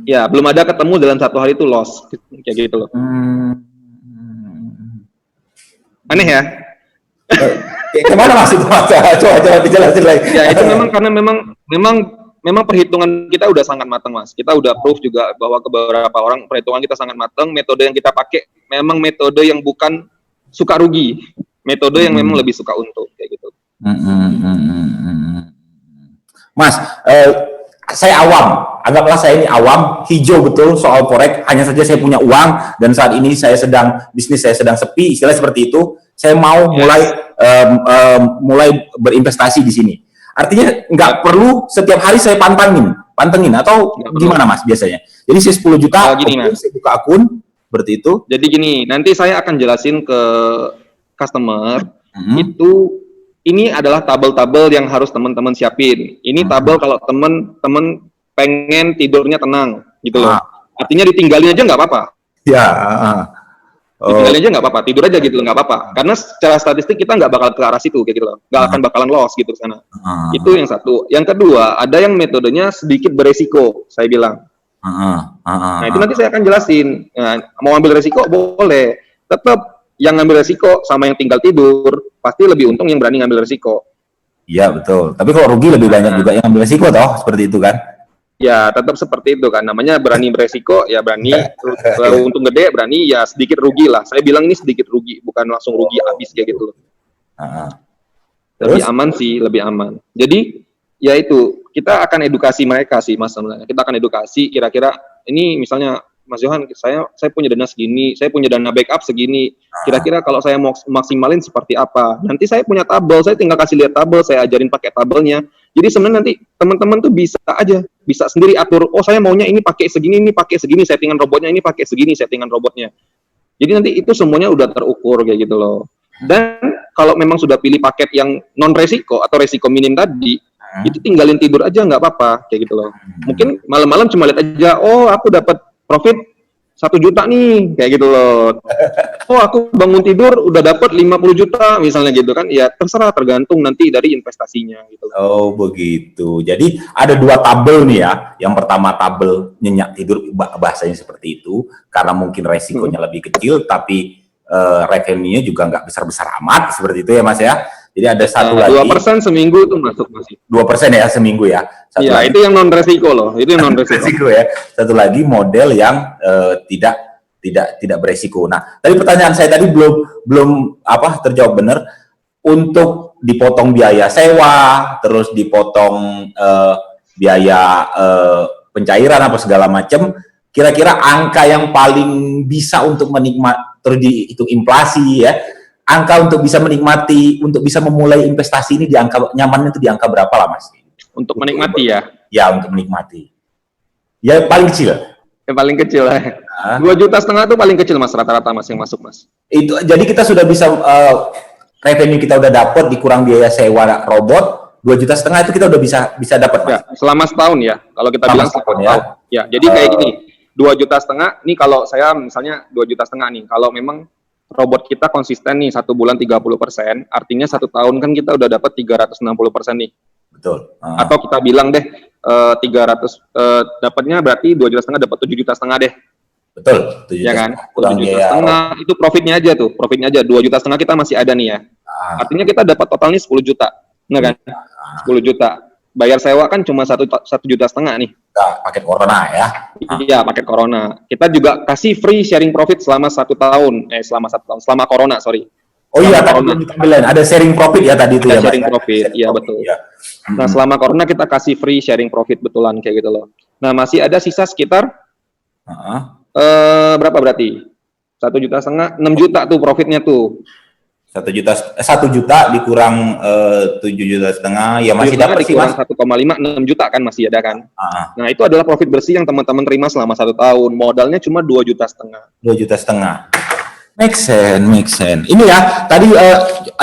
Ya, belum ada ketemu dalam 1 hari itu loss. Kayak gitu loh. Aneh ya? Gimana Mas itu Mas? Coba dijelasin lagi. Ya itu memang karena memang perhitungan kita udah sangat matang Mas. Kita udah proof juga bahwa ke beberapa orang perhitungan kita sangat matang. Metode yang kita pakai memang metode yang bukan suka rugi, metode yang memang lebih suka untung kayak gitu. Mas, saya awam, anggaplah saya ini awam, hijau betul soal forex. Hanya saja saya punya uang dan saat ini bisnis saya sedang sepi, istilah seperti itu. Saya mau mulai berinvestasi di sini. Artinya nggak perlu setiap hari saya pantengin atau gimana Mas biasanya? Jadi saya 10 juta, saya buka akun seperti itu. Jadi gini, nanti saya akan jelasin ke customer ini adalah tabel-tabel yang harus teman-teman siapin. Ini tabel kalau teman-teman pengen tidurnya tenang gitu loh. Artinya ditinggalin aja nggak apa-apa. Ya. Ditinggalin aja nggak apa-apa, tidur aja gitu nggak apa-apa. Karena secara statistik kita nggak bakal ke arah situ kayak gitu loh, nggak akan bakalan loss gitu ke sana. Itu yang satu. Yang kedua, ada yang metodenya sedikit beresiko, saya bilang. Nah itu nanti saya akan jelasin. Nah, mau ambil resiko boleh, tetap yang ngambil resiko sama yang tinggal tidur pasti lebih untung yang berani ngambil resiko. Iya betul. Tapi kalau rugi lebih banyak juga yang ngambil resiko toh, seperti itu kan? Ya tetap seperti itu kan, namanya berani beresiko ya berani, untung gede berani ya sedikit rugi lah. Saya bilang ini sedikit rugi, bukan langsung rugi habis kayak gitu. Lebih aman sih, lebih aman. Jadi ya itu kita akan edukasi mereka sih Mas sebenarnya. Kita akan edukasi kira-kira ini misalnya Mas Johan, saya punya dana segini, saya punya dana backup segini. Kira-kira kalau saya mau maksimalin seperti apa? Nanti saya punya tabel, saya tinggal kasih lihat tabel, saya ajarin pakai tabelnya. Jadi sebenarnya nanti teman-teman tuh bisa sendiri atur. Oh saya maunya ini pakai segini, settingan robotnya ini pakai segini, settingan robotnya. Jadi nanti itu semuanya udah terukur kayak gitu loh. Dan kalau memang sudah pilih paket yang non resiko atau resiko minim tadi, itu tinggalin tidur aja nggak apa-apa kayak gitu loh. Mungkin malam-malam cuma lihat aja, oh aku dapat profit 1 juta nih, kayak gitu loh. Oh, aku bangun tidur udah dapat 50 juta, misalnya gitu kan. Ya, terserah, tergantung nanti dari investasinya gitu. Oh, begitu. Jadi, ada 2 tabel nih ya. Yang pertama tabel nyenyak tidur, bahasanya seperti itu. Karena mungkin resikonya lebih kecil, tapi revenue-nya juga nggak besar-besar amat, seperti itu ya Mas ya. Jadi ada satu lagi. 2% seminggu tuh masuk masih. 2% ya seminggu ya. Iya, itu yang non resiko loh. Itu yang non resiko ya. Satu lagi model yang tidak beresiko. Nah, tadi pertanyaan saya tadi belum terjawab benar. Untuk dipotong biaya sewa, terus dipotong biaya pencairan apa segala macam. Kira-kira angka yang paling bisa untuk terus dihitung inflasi ya. Angka untuk bisa menikmati, untuk bisa memulai investasi ini di angka nyamannya itu di angka berapa lah Mas? Untuk menikmati ya? Ya, untuk menikmati. Ya, paling kecil. Yang paling kecil ya. 2,5 juta itu paling kecil Mas, rata-rata Mas yang masuk Mas. Itu, jadi kita sudah bisa, revenue kita udah dapat, dikurang biaya sewa robot, 2,5 juta itu kita udah bisa dapat Mas? Ya, selama setahun ya, kalau kita bilang setahun ya. Ya, jadi kayak gini, 2,5 juta, ini kalau saya misalnya 2,5 juta nih, kalau memang robot kita konsisten nih 1 bulan 30%, artinya 1 tahun kan kita udah dapat 360% nih. Betul. Atau kita bilang deh 300 dapatnya berarti 2,5 juta dapat 7,5 juta deh. Betul. 7 ya kan? 7,5 juta itu profitnya aja tuh, 2,5 juta kita masih ada nih ya. Artinya kita dapat total nih 10 juta. Nah kan? 10 juta. Bayar sewa kan cuma 1,5 juta nih. Paket corona ya. Iya, paket corona. Kita juga kasih free sharing profit selama 1 tahun. Selama corona, sorry. Oh iya, ada sharing profit ya tadi itu ya. Sharing profit, iya betul. Ya. Nah, selama corona kita kasih free sharing profit betulan kayak gitu loh. Nah, masih ada sisa sekitar berapa berarti? 1,5 juta, 6 juta tuh profitnya tuh. 1 juta dikurang 7,5 juta ya masih dapat sih Mas. 1,5 6 juta kan masih ada kan. Nah, itu adalah profit bersih yang teman-teman terima selama 1 tahun. Modalnya cuma 2,5 juta. 2,5 juta. Make sense. Ini ya, tadi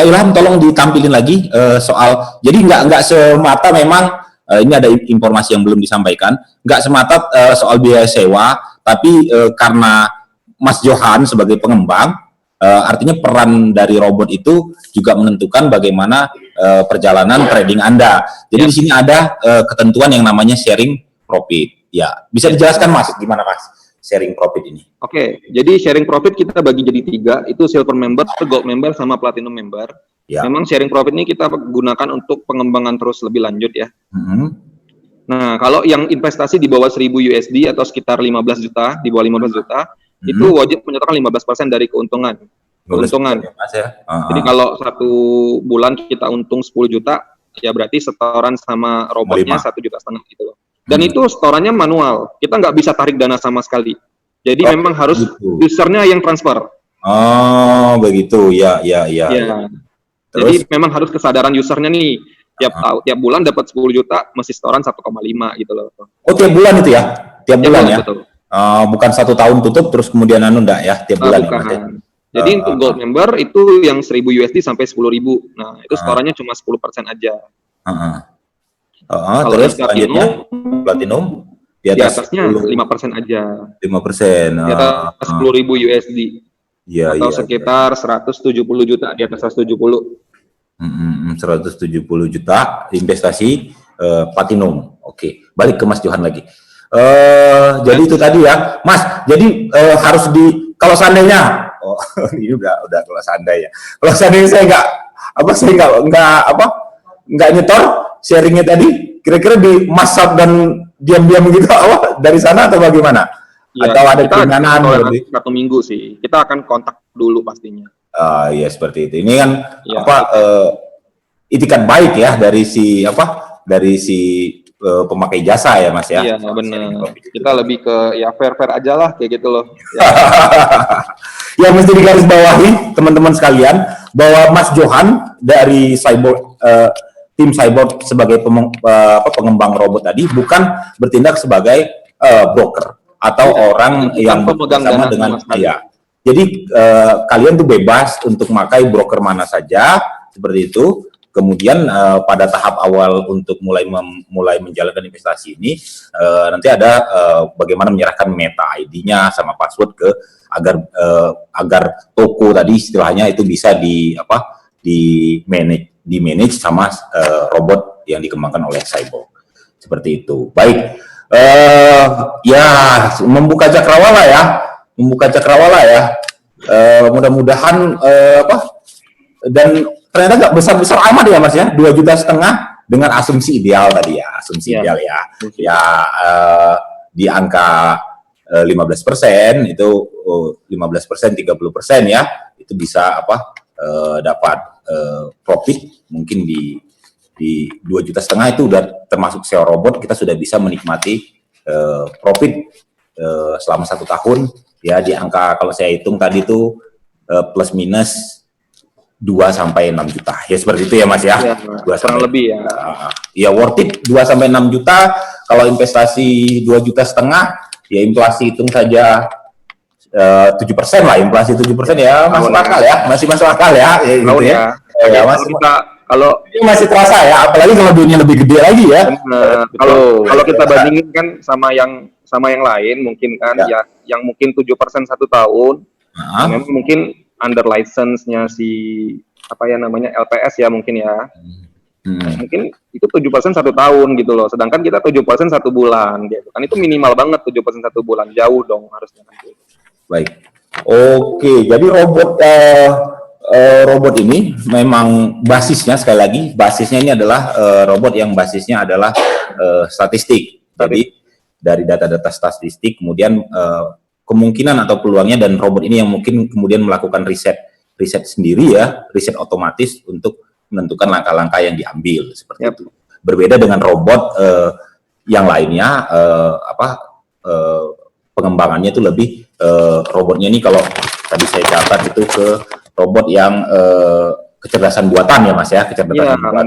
Ilham tolong ditampilin lagi soal, jadi nggak semata memang ini ada informasi yang belum disampaikan, nggak semata soal biaya sewa, tapi karena Mas Johan sebagai pengembang, artinya peran dari robot itu juga menentukan bagaimana perjalanan trading Anda. Jadi di sini ada ketentuan yang namanya sharing profit. Ya, bisa dijelaskan Mas, gimana Mas? sharing profit ini? Oke, jadi sharing profit kita bagi jadi 3, itu silver member, gold member, sama platinum member. Ya. Memang sharing profit ini kita gunakan untuk pengembangan terus lebih lanjut ya. Nah, kalau yang investasi di bawah 1.000 USD atau sekitar 15 juta, di bawah 15 juta, itu wajib menyertakan 15% dari keuntungan. Mas, ya. Jadi kalau 1 bulan kita untung 10 juta, ya berarti setoran sama robotnya 1,5 juta gitu loh. Dan itu setorannya manual, kita nggak bisa tarik dana sama sekali. Jadi memang harus usernya yang transfer. Oh, begitu, ya. Jadi memang harus kesadaran usernya nih, tiap bulan dapat 10 juta, mesti setoran 1,5 gitu loh. Oh, tiap bulan itu ya? Tiap bulan ya? Betul. Bukan 1 tahun tutup terus kemudian enggak ya? Tiap bulan bukan. ya? Jadi untuk gold member itu yang 1.000 USD sampai 10.000. Nah, itu setorannya cuma 10% aja. Terus selanjutnya platinum di atasnya 5% aja. 5%. Di atas 10.000 USD. Atau sekitar 170 juta, di atas 170. 170 juta investasi platinum. Oke, balik ke Mas Johan lagi. Jadi itu tadi ya, Mas. Jadi harus kalau seandainya, ini udah kalau seandainya saya nggak nyetor sharingnya tadi, kira-kira di masuk dan diam-diam gitu dari sana atau bagaimana? Ya, atau ada keinginan 1 minggu sih, kita akan kontak dulu pastinya. Iya seperti itu. Ini kan itikat baik ya dari si pemakai jasa ya Mas ya. Iya benar. Kita lebih ke fair aja lah kayak gitu loh. Ya mesti digarisbawahi teman-teman sekalian bahwa Mas Johan dari tim Cyborg sebagai pengembang robot tadi bukan bertindak sebagai broker atau orang yang bersama dengan Jadi kalian tuh bebas untuk memakai broker mana saja seperti itu. Kemudian pada tahap awal untuk mulai menjalankan investasi ini nanti ada bagaimana menyerahkan meta ID-nya sama password agar toko tadi istilahnya itu bisa di manage sama robot yang dikembangkan oleh Cyborg. Seperti itu. Baik. Membuka cakrawala ya. Mudah-mudahan dan ternyata nggak besar-besar amat ya Mas ya, 2,5 juta dengan asumsi ideal tadi ya, ideal ya. Di angka 15% itu 15% 30% ya, itu bisa dapat profit mungkin di 2,5 juta itu udah termasuk SEO robot, kita sudah bisa menikmati profit selama 1 tahun ya, di angka kalau saya hitung tadi itu plus minus 2-6 juta. Ya seperti itu ya Mas ya. 2 lebih ya. Ya worth it 2-6 juta. Kalau investasi 2,5 juta, ya inflasi hitung saja 7% lah, inflasi 7% ya masuk akal ya, masih masuk akal ya. Gitu ya. Kalau masih terasa ya, apalagi kalau dunia lebih gede lagi ya. Kalau kita bandingin kan sama yang lain mungkin kan ya yang mungkin 7% 1 tahun. Memang mungkin under license-nya si LPS ya mungkin ya. Mungkin itu 7% 1 tahun gitu loh. Sedangkan kita 7% 1 bulan gitu. Kan itu minimal banget 7% 1 bulan. Jauh dong harusnya kan. Baik. Oke, jadi robot ini memang basisnya sekali lagi ini adalah robot yang basisnya adalah statistik. Jadi dari data-data statistik kemudian kemungkinan atau peluangnya, dan robot ini yang mungkin kemudian melakukan riset sendiri ya, riset otomatis untuk menentukan langkah-langkah yang diambil seperti itu. Berbeda dengan robot yang lainnya, pengembangannya itu lebih robotnya ini kalau tadi saya catat itu ke robot yang kecerdasan buatan ya Mas ya, kecerdasan buatan.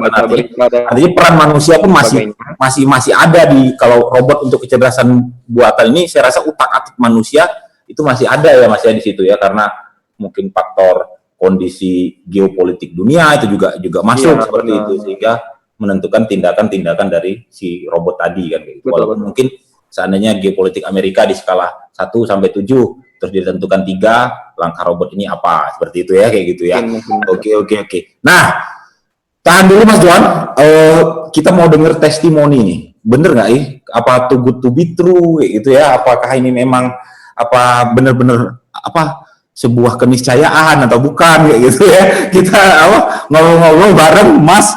Artinya peran manusia pun masih ada di, kalau robot untuk kecerdasan buatan ini saya rasa utak-atik manusia itu masih ada ya Mas ya di situ ya, karena mungkin faktor kondisi geopolitik dunia itu juga masuk seperti itu, sehingga menentukan tindakan-tindakan dari si robot tadi kan gitu. Walaupun mungkin seandainya geopolitik Amerika di skala 1 sampai 7 terus ditentukan 3, langkah robot ini apa, seperti itu ya, kayak gitu ya. Oke. Nah, tahan dulu Mas Johan, kita mau dengar testimoni nih, bener nggak apa too good to be true gitu ya, apakah ini memang apa benar-benar apa sebuah keniscayaan atau bukan kayak gitu ya. Kita ngobrol-ngobrol bareng Mas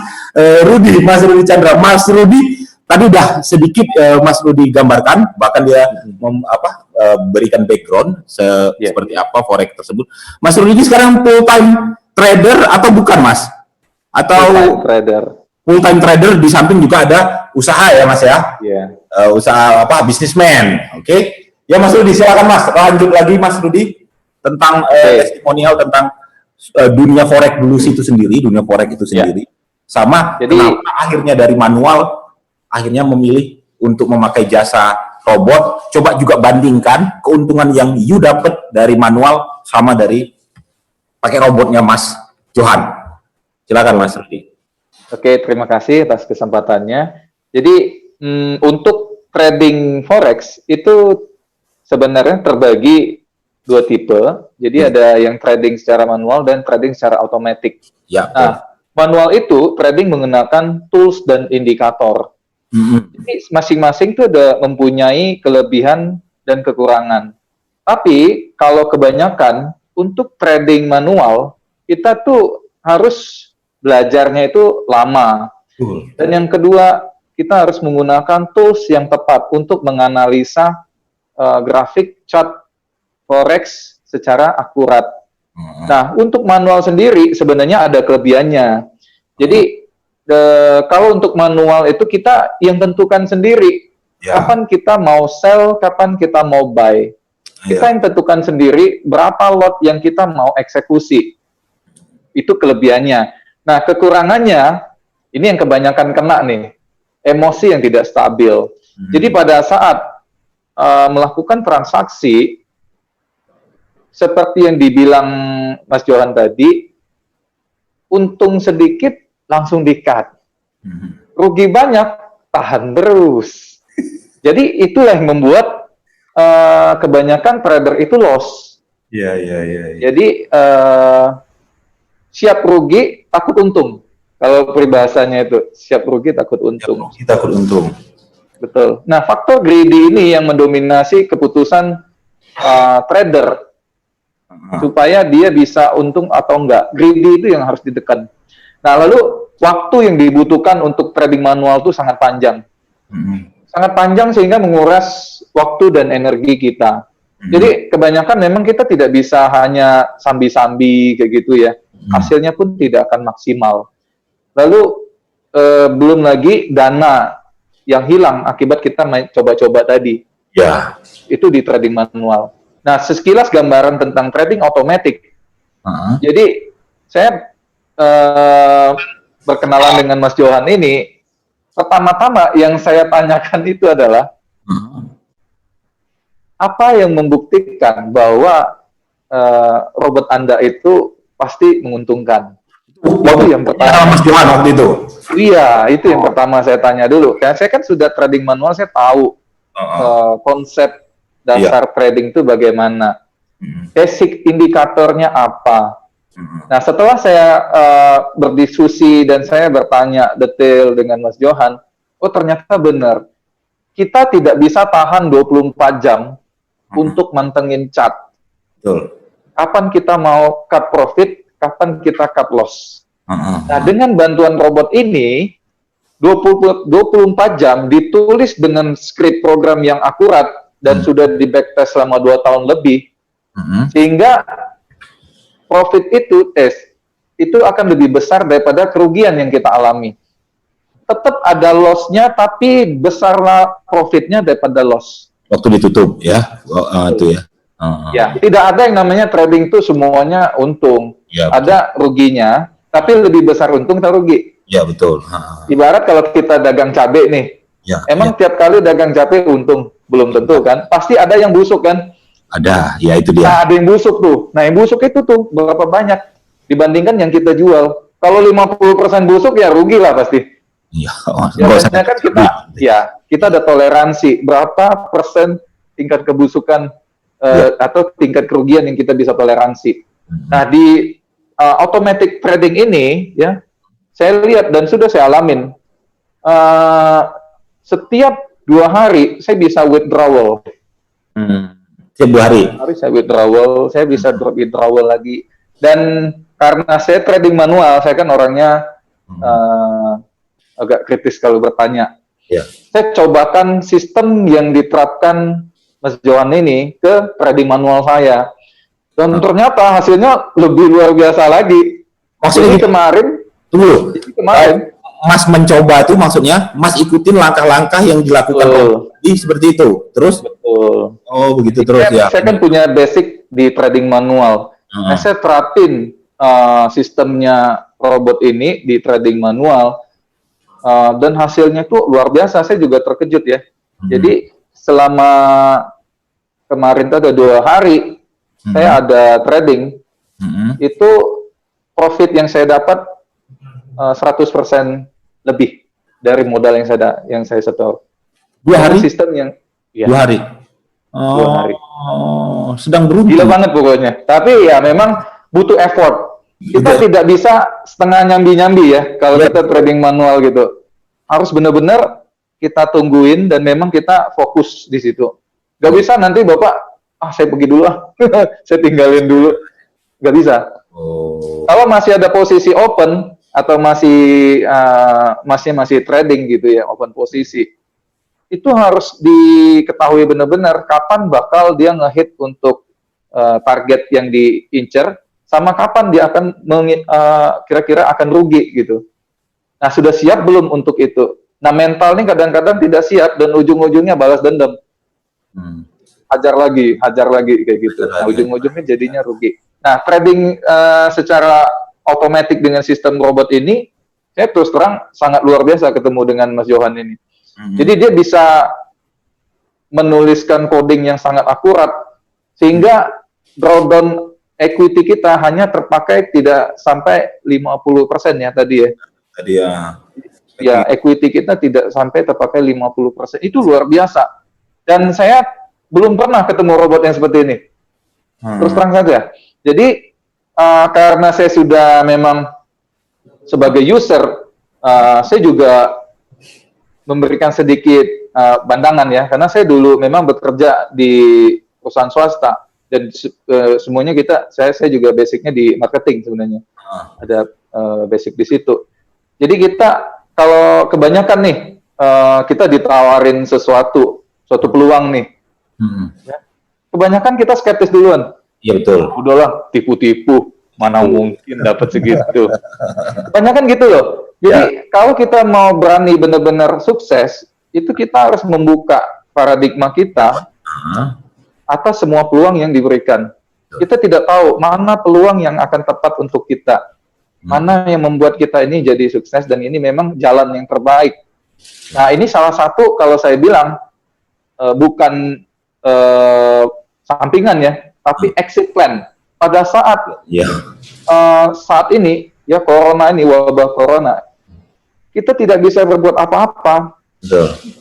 Mas Rudi Chandra. Mas Rudi tadi udah sedikit Mas Rudi gambarkan, bahkan dia berikan background seperti apa forex tersebut. Mas Rudi ini sekarang full time trader atau bukan, Mas? Atau full time trader di samping juga ada usaha ya, Mas ya? Iya. Usaha bisnismen. Oke. Ya Mas Rudi, silakan Mas. Lanjut lagi Mas Rudi tentang testimonial tentang dunia forex dulu itu sendiri, dunia forex itu sendiri. Sama jadi kenapa akhirnya dari manual akhirnya memilih untuk memakai jasa robot. Coba juga bandingkan keuntungan yang you dapat dari manual sama dari pakai robotnya Mas Johan. Silakan Mas Rudi. Oke, terima kasih atas kesempatannya. Jadi untuk trading forex itu sebenarnya terbagi dua tipe. Jadi ada yang trading secara manual dan trading secara otomatis. Ya. Nah, manual itu trading menggunakan tools dan indikator. Jadi masing-masing itu ada mempunyai kelebihan dan kekurangan. Tapi kalau kebanyakan untuk trading manual kita tuh harus belajarnya itu lama. Dan yang kedua, kita harus menggunakan tools yang tepat untuk menganalisa grafik chart forex secara akurat. Nah, untuk manual sendiri sebenarnya ada kelebihannya. Jadi kalau untuk manual itu kita yang tentukan sendiri kapan kita mau sell, kapan kita mau buy. Kita yang tentukan sendiri berapa lot yang kita mau eksekusi. Itu kelebihannya. Nah, kekurangannya ini yang kebanyakan kena nih, emosi yang tidak stabil. Jadi pada saat melakukan transaksi seperti yang dibilang Mas Johan tadi, untung sedikit langsung di-cut. Rugi banyak, tahan terus. Jadi itulah yang membuat kebanyakan trader itu loss. Iya. Jadi siap rugi, takut untung. Kalau peribahasanya itu, siap rugi, takut untung. Takut untung. Betul. Nah, faktor greedy ini yang mendominasi keputusan trader. Supaya dia bisa untung atau enggak. Greedy itu yang harus ditekan. Nah, lalu waktu yang dibutuhkan untuk trading manual itu sangat panjang. Sangat panjang sehingga menguras waktu dan energi kita. Jadi kebanyakan memang kita tidak bisa hanya sambi-sambi kayak gitu ya. Hasilnya pun tidak akan maksimal. Lalu belum lagi dana yang hilang akibat kita coba-coba tadi. Ya. Itu di trading manual. Nah, sekilas gambaran tentang trading otomatis. Jadi saya berkenalan dengan Mas Johan ini, pertama-tama yang saya tanyakan itu adalah apa yang membuktikan bahwa robot Anda itu pasti menguntungkan? Itu yang pertama. Mas Johan waktu itu. Iya, itu yang pertama saya tanya dulu. Karena saya kan sudah trading manual, saya tahu konsep dasar trading itu bagaimana. Basic indikatornya apa. Nah, setelah saya berdiskusi dan saya bertanya detail dengan Mas Johan, oh ternyata benar. Kita tidak bisa tahan 24 jam untuk mantengin chart. Betul. Kapan kita mau cut profit, kapan kita cut loss. Nah, dengan bantuan robot ini, 24 jam ditulis dengan script program yang akurat dan sudah di backtest selama 2 tahun lebih, sehingga profit itu akan lebih besar daripada kerugian yang kita alami. Tetap ada loss-nya, tapi besarlah profitnya daripada loss. Waktu ditutup ya, itu ya. Ya, tidak ada yang namanya trading itu semuanya untung. Ya, ada ruginya, tapi lebih besar untung atau rugi. Ya, betul. Ibarat kalau kita dagang cabai nih, emang tiap kali dagang cabai untung? Belum tentu kan? Pasti ada yang busuk kan? Ada, ya itu dia. Nah, ada yang busuk tuh. Nah, yang busuk itu tuh berapa banyak dibandingkan yang kita jual. Kalau 50% busuk ya rugi lah pasti. Iya. Biasanya kan kita ada toleransi berapa persen tingkat kebusukan atau tingkat kerugian yang kita bisa toleransi. Nah, di automatic trading ini ya, saya lihat dan sudah saya alamin. Setiap 2 hari saya bisa withdrawal. Setiap 2 hari. Hari saya withdrawal, saya bisa drop withdrawal lagi. Dan karena saya trading manual, saya kan orangnya agak kritis kalau bertanya. Ya. Saya cobakan sistem yang diterapkan Mas Johan ini ke trading manual saya. Dan ternyata hasilnya lebih luar biasa lagi. Maksudnya Jadi kemarin, tunggu. Mas mencoba itu maksudnya Mas ikutin langkah-langkah yang dilakukan tadi seperti itu. Terus betul. oh begitu terus ya. Saya kan punya basic di trading manual. Nah, saya terapin sistemnya robot ini di trading manual dan hasilnya tuh luar biasa. Saya juga terkejut ya. Jadi selama kemarin tuh ada 2 hari saya ada trading, itu profit yang saya dapat 100% lebih dari modal yang saya setor. 2 hari? Sistem yang 2 hari. Oh, 2 hari. Sedang beruntung. Gila banget pokoknya. Tapi ya memang butuh effort. Kita tidak bisa setengah nyambi-nyambi ya kalau kita trading manual gitu. Harus benar-benar kita tungguin dan memang kita fokus di situ. Gak bisa nanti Bapak, saya pergi dulu saya tinggalin dulu. Gak bisa. Kalau masih ada posisi open atau masih trading gitu ya, open posisi, itu harus diketahui benar-benar kapan bakal dia ngehit untuk target yang diincar, sama kapan dia akan kira-kira akan rugi gitu. Nah, sudah siap belum untuk itu? Nah, mental ini kadang-kadang tidak siap dan ujung-ujungnya balas dendam. Hajar lagi kayak gitu. Nah, ujung-ujungnya jadinya rugi. Nah, trading secara otomatis dengan sistem robot ini, saya terus terang sangat luar biasa ketemu dengan Mas Johan ini. Jadi dia bisa menuliskan coding yang sangat akurat, sehingga drawdown equity kita hanya terpakai tidak sampai 50% ya tadi ya. Tadi ya. Ya, equity kita tidak sampai terpakai 50%. Itu luar biasa. Dan saya belum pernah ketemu robot yang seperti ini. Terus terang saja. Jadi, karena saya sudah memang sebagai user, saya juga memberikan sedikit pandangan ya, karena saya dulu memang bekerja di perusahaan swasta dan semuanya saya juga basicnya di marketing sebenarnya, ada basic di situ. Jadi kita kalau kebanyakan nih kita ditawarin suatu peluang nih, ya, kebanyakan kita skeptis duluan. Iya betul. Udahlah tipu-tipu, mana mungkin dapat segitu. Kebanyakan gitu loh. Jadi kalau kita mau berani benar-benar sukses, itu kita harus membuka paradigma kita atas semua peluang yang diberikan. Kita tidak tahu mana peluang yang akan tepat untuk kita, mana yang membuat kita ini jadi sukses, dan ini memang jalan yang terbaik. Nah, ini salah satu kalau saya bilang bukan sampingan ya, tapi exit plan. Pada saat saat ini ya, corona ini, wabah corona, kita tidak bisa berbuat apa-apa,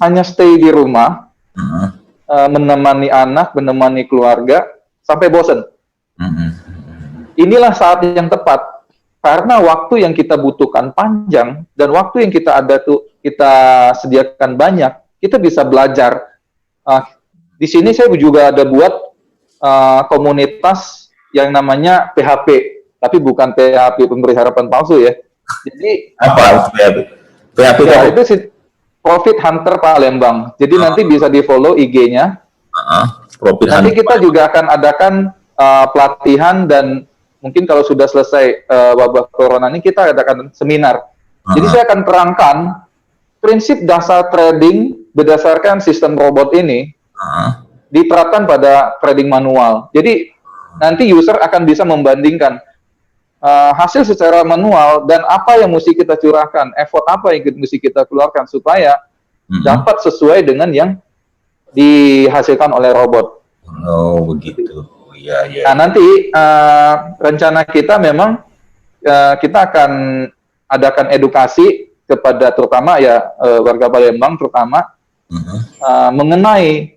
hanya stay di rumah, menemani anak, menemani keluarga sampai bosan. Inilah saat yang tepat, karena waktu yang kita butuhkan panjang dan waktu yang kita sediakan banyak, kita bisa belajar. Di sini saya juga ada buat komunitas yang namanya PHP, tapi bukan PHP pemberi harapan palsu ya. Jadi apa PHP? PHP ya, itu si Profit Hunter Palembang. Jadi nanti bisa di follow IG-nya. Nanti kita juga akan adakan pelatihan, dan mungkin kalau sudah selesai wabah corona ini kita adakan seminar. Jadi saya akan terangkan prinsip dasar trading berdasarkan sistem robot ini diterapkan pada trading manual. Jadi nanti user akan bisa membandingkan hasil secara manual dan apa yang mesti kita curahkan, effort apa yang mesti kita keluarkan supaya dapat sesuai dengan yang dihasilkan oleh robot. Oh begitu. Ya. Nah, nanti rencana kita memang kita akan adakan edukasi kepada terutama ya warga Palembang terutama mengenai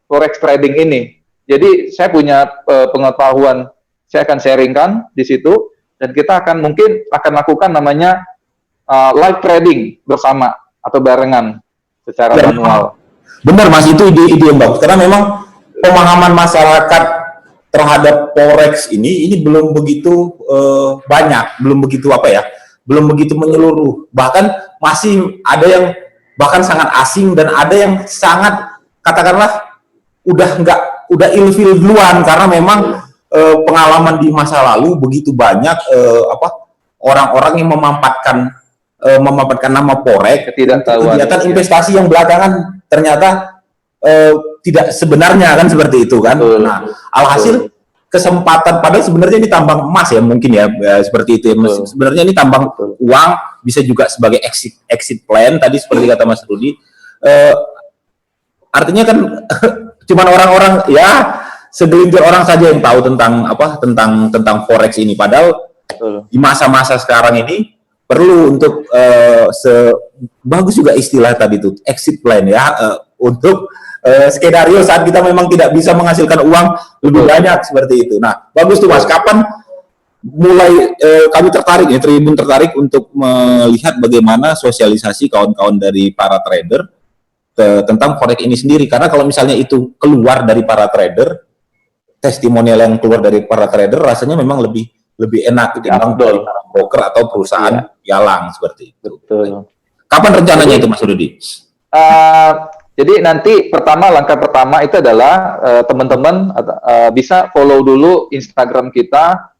forex trading ini. Jadi saya punya pengetahuan, saya akan sharingkan di situ, dan kita akan lakukan namanya live trading bersama atau barengan secara manual. Benar Mas, itu ide yang bagus, karena memang pemahaman masyarakat terhadap forex ini belum begitu banyak, belum begitu apa ya, belum begitu menyeluruh. Bahkan masih ada yang bahkan sangat asing dan ada yang sangat katakanlah udah ilfil duluan karena memang pengalaman di masa lalu begitu banyak orang-orang yang memampatkan nama forex kegiatan investasi yang belakangan ternyata tidak sebenarnya kan seperti itu kan. Nah, alhasil kesempatan padahal sebenarnya ini tambang emas ya mungkin ya, seperti itu ya. Sebenarnya ini tambang uang, bisa juga sebagai exit plan tadi seperti kata Mas Rudi. Artinya kan cuman orang-orang ya segelintir orang saja yang tahu tentang forex ini, padahal di masa-masa sekarang ini perlu untuk bagus juga istilah tadi itu exit plan ya, untuk skenario saat kita memang tidak bisa menghasilkan uang lebih banyak seperti itu. Nah, bagus tuh Mas. Kapan mulai kami tertarik ya, Tribun tertarik untuk melihat bagaimana sosialisasi kawan-kawan dari para trader tentang forex ini sendiri, karena kalau misalnya itu keluar dari para trader, testimonial yang keluar dari para trader rasanya memang lebih enak ketimbang dari para broker atau perusahaan pialang seperti itu. Betul. Kapan rencananya itu Mas Rudi? Jadi nanti langkah pertama itu adalah teman-teman bisa follow dulu Instagram kita,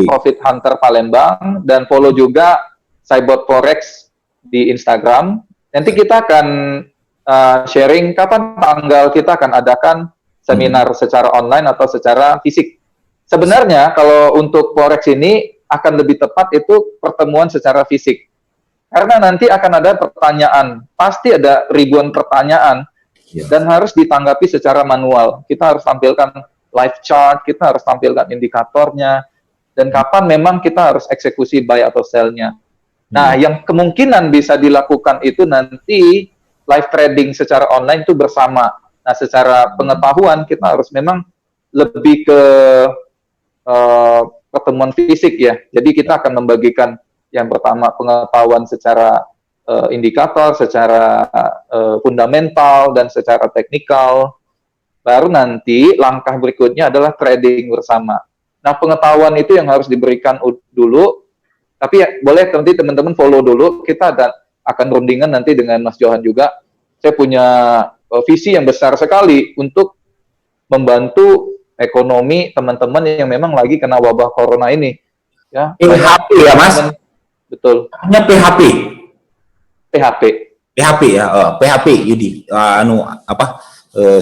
Profit Hunter Palembang, dan follow juga Cybot Forex di Instagram. Nanti kita akan sharing kapan tanggal kita akan adakan seminar secara online atau secara fisik. Sebenarnya kalau untuk Forex ini akan lebih tepat itu pertemuan secara fisik. Karena nanti akan ada pertanyaan, pasti ada ribuan pertanyaan, dan harus ditanggapi secara manual. Kita harus tampilkan live chart, kita harus tampilkan indikatornya, dan kapan memang kita harus eksekusi buy atau sell-nya. Nah, yang kemungkinan bisa dilakukan itu nanti live trading secara online itu bersama. Nah, secara pengetahuan kita harus memang lebih ke pertemuan fisik ya. Jadi kita akan membagikan yang pertama pengetahuan secara indikator, secara fundamental, dan secara teknikal. Baru nanti langkah berikutnya adalah trading bersama. Nah, pengetahuan itu yang harus diberikan dulu, tapi ya, boleh nanti teman-teman follow dulu, kita akan rundingan nanti dengan Mas Johan juga. Saya punya visi yang besar sekali untuk membantu ekonomi teman-teman yang memang lagi kena wabah corona ini. Ya, PHP ya Mas? Betul. Hanya PHP. PHP. PHP ya, PHP Yudi.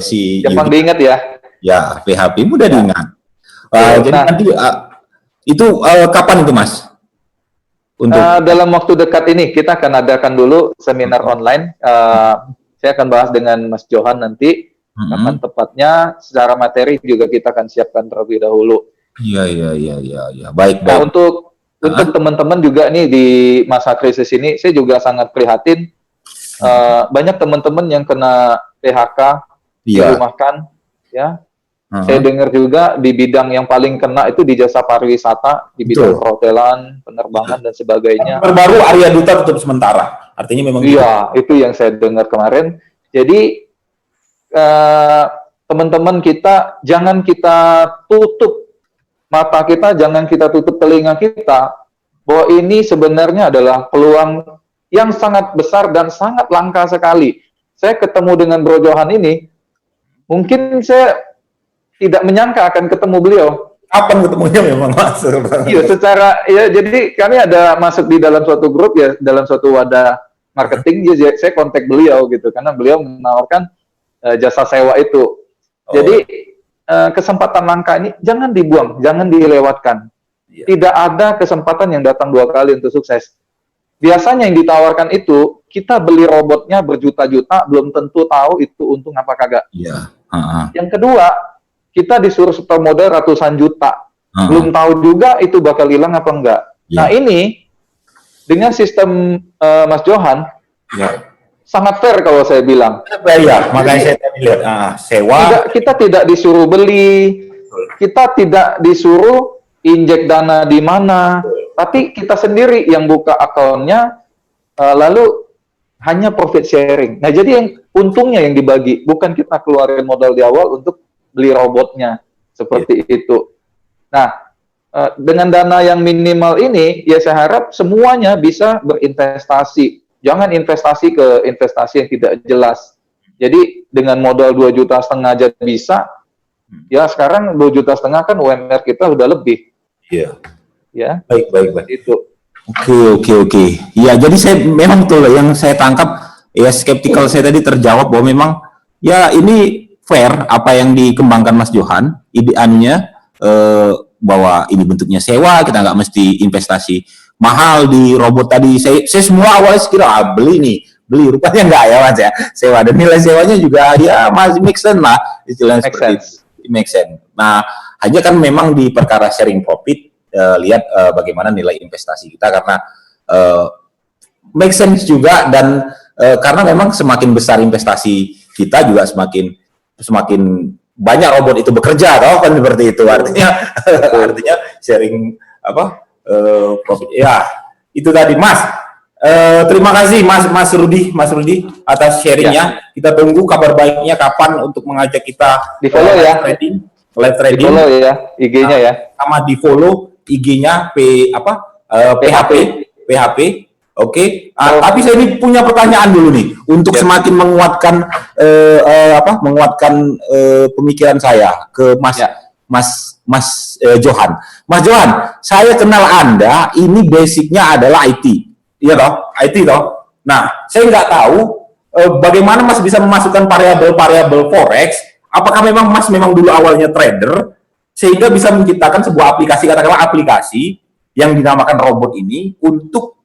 Si Gampang Yudi. diingat ya. Ya, PHP mudah diingat. Jadi nanti itu kapan itu Mas? Untuk dalam waktu dekat ini kita akan adakan dulu seminar online. Saya akan bahas dengan Mas Johan nanti. Kapan tepatnya, secara materi juga kita akan siapkan terlebih dahulu. Iya. Baik. Nah, untuk teman-teman juga nih di masa krisis ini, saya juga sangat prihatin. Banyak teman-teman yang kena PHK, dirumahkan, ya. Saya dengar juga di bidang yang paling kena itu di jasa pariwisata, di bidang perhotelan, penerbangan dan sebagainya. Terbaru Arya Duta tutup sementara, artinya memang. Iya, itu yang saya dengar kemarin. Jadi teman-teman kita jangan kita tutup mata kita, jangan kita tutup telinga kita, bahwa ini sebenarnya adalah peluang yang sangat besar dan sangat langka sekali. Saya ketemu dengan Bro Johan ini, mungkin saya tidak menyangka akan ketemu beliau. Kapan ketemunya memang Mas? Iya, jadi kami ada masuk di dalam suatu grup ya, dalam suatu wadah marketing, saya kontak beliau gitu, karena beliau menawarkan jasa sewa itu. Jadi kesempatan langka ini jangan dibuang, jangan dilewatkan. Tidak ada kesempatan yang datang dua kali untuk sukses. Biasanya yang ditawarkan itu, kita beli robotnya berjuta-juta, belum tentu tahu itu untung apa kagak. Yang kedua, kita disuruh setor modal ratusan juta, belum tahu juga itu bakal hilang apa enggak. Nah, ini dengan sistem Mas Johan, sangat fair kalau saya bilang. Ya, makanya saya tadi lihat sewa. Kita tidak disuruh beli, kita tidak disuruh injek dana di mana, tapi kita sendiri yang buka akunnya, lalu hanya profit sharing. Nah, jadi yang untungnya yang dibagi, bukan kita keluarin modal di awal untuk beli robotnya seperti itu. Nah, dengan dana yang minimal ini, ya saya harap semuanya bisa berinvestasi. Jangan investasi ke investasi yang tidak jelas. Jadi dengan modal 2,5 juta aja bisa. Ya sekarang 2,5 juta kan UMR kita udah lebih. Iya. Ya. Baik. Itu. Oke. Ya, jadi saya memang tuh yang saya tangkap ya skeptikal saya tadi terjawab bahwa memang ya ini fair apa yang dikembangkan Mas Johan, ideannya bahwa ini bentuknya sewa, kita nggak mesti investasi mahal di robot tadi. Saya semua awalnya sekira beli, rupanya nggak ya Mas ya, sewa, dan nilai sewanya juga ya masih make sense lah, istilahnya seperti itu. Make sense. Nah, hanya kan memang di perkara sharing profit, lihat bagaimana nilai investasi kita, karena make sense juga, dan karena memang semakin besar investasi kita juga semakin banyak robot itu bekerja, kan seperti itu, artinya sharing profit. Ya, itu tadi Mas. Terima kasih Mas Rudi atas sharingnya. Kita tunggu kabar baiknya kapan untuk mengajak kita di follow ya, live trading. Di follow ya IG-nya ya. Sama di follow IG-nya PHP. Oke. Tapi saya ini punya pertanyaan dulu nih untuk semakin menguatkan pemikiran saya ke Mas Johan. Mas Johan, saya kenal Anda ini basicnya adalah IT. Iya toh? IT toh? Nah, saya nggak tahu bagaimana Mas bisa memasukkan variabel forex. Apakah memang Mas dulu awalnya trader sehingga bisa menciptakan sebuah aplikasi, katakanlah aplikasi yang dinamakan robot ini, untuk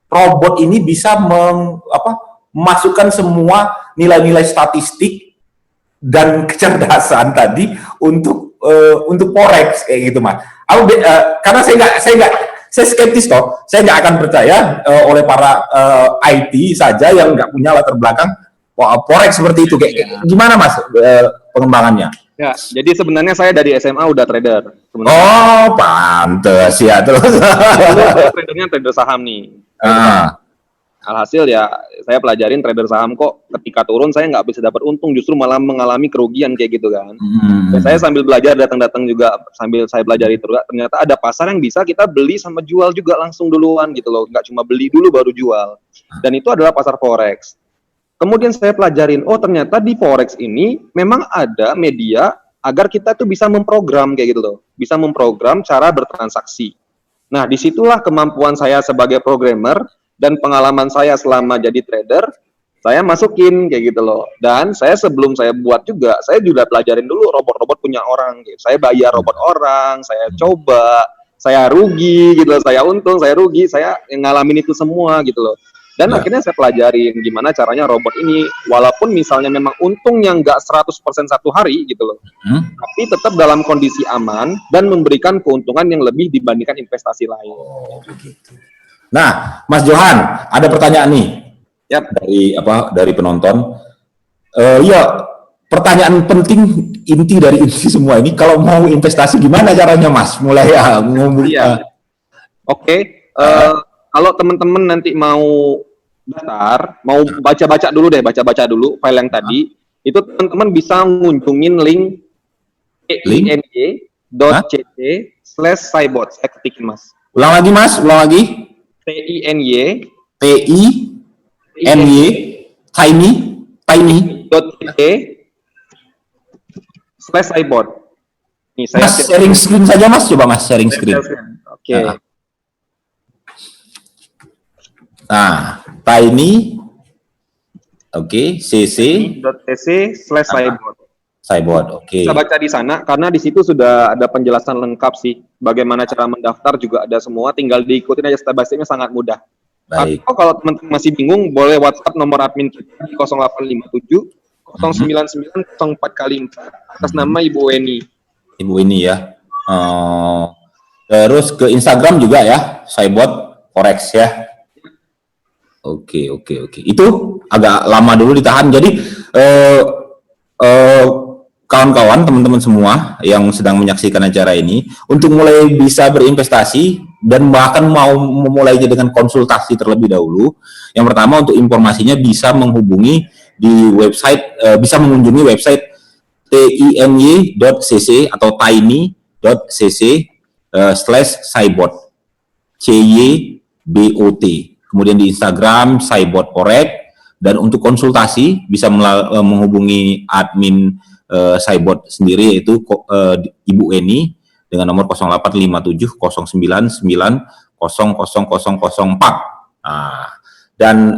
robot ini bisa memasukkan semua nilai-nilai statistik dan kecerdasan tadi untuk forex kayak gitu Mas. Karena saya skeptis toh, saya nggak akan percaya oleh para IT saja yang nggak punya latar belakang forex seperti itu. Kayak gimana Mas pengembangannya? Ya, jadi sebenarnya saya dari SMA udah trader. Oh, pantes ya terus. Tradernya trader saham nih. Alhasil ya saya pelajarin trader saham kok ketika turun saya nggak bisa dapat untung, justru malah mengalami kerugian kayak gitu kan. Saya sambil belajar datang juga sambil saya pelajari ternyata ada pasar yang bisa kita beli sama jual juga langsung duluan gitu loh, nggak cuma beli dulu baru jual. Dan itu adalah pasar forex. Kemudian saya pelajarin, oh ternyata di forex ini memang ada media agar kita tuh bisa memprogram kayak gitu loh, bisa memprogram cara bertransaksi. Nah disitulah kemampuan saya sebagai programmer dan pengalaman saya selama jadi trader, saya masukin kayak gitu loh. Dan saya sebelum saya buat juga, saya juga pelajarin dulu robot-robot punya orang. Gitu. Saya bayar robot orang, saya coba, saya rugi gitu loh, saya untung, saya rugi, saya ngalamin itu semua gitu loh. Dan akhirnya saya pelajarin gimana caranya robot ini, walaupun misalnya memang untungnya nggak 100% satu hari gitu loh, tapi tetap dalam kondisi aman dan memberikan keuntungan yang lebih dibandingkan investasi lain. Oh, begitu. Nah, Mas Johan, ada pertanyaan nih dari penonton. Pertanyaan penting inti dari semua ini, kalau mau investasi gimana caranya Mas? Mulai Oke. Kalau teman-teman nanti mau daftar, mau baca-baca dulu file yang tadi, itu teman-teman bisa ngunjungin link tiny.ct/cybot. Saya ketikin Mas. Ulang lagi Mas, tiny tiny.ct/cybot. Nih saya sharing screen saja Mas, coba Mas sharing screen. Oke. Nah, tiny, cc/cybot. Cybot, oke. Bisa baca di sana karena di situ sudah ada penjelasan lengkap sih. Bagaimana cara mendaftar juga ada semua, tinggal diikutin aja step by step-nya, sangat mudah. Baik. Atau kalau teman-teman masih bingung, boleh WhatsApp nomor admin kita di 0857 099 04 kali 4 atas nama Ibu Weni. Ibu ini ya. Terus ke Instagram juga ya, Cybot Forex ya. Oke. Itu agak lama dulu ditahan. Jadi kawan-kawan, teman-teman semua yang sedang menyaksikan acara ini, untuk mulai bisa berinvestasi dan bahkan mau memulainya dengan konsultasi terlebih dahulu, yang pertama untuk informasinya bisa menghubungi di website, bisa mengunjungi website tiny.cc atau tiny.cc/cybot. CYBOT. Kemudian di Instagram Cybot Forex, dan untuk konsultasi bisa menghubungi admin Cybot sendiri, yaitu Ibu Eni dengan nomor 085709900004. Dan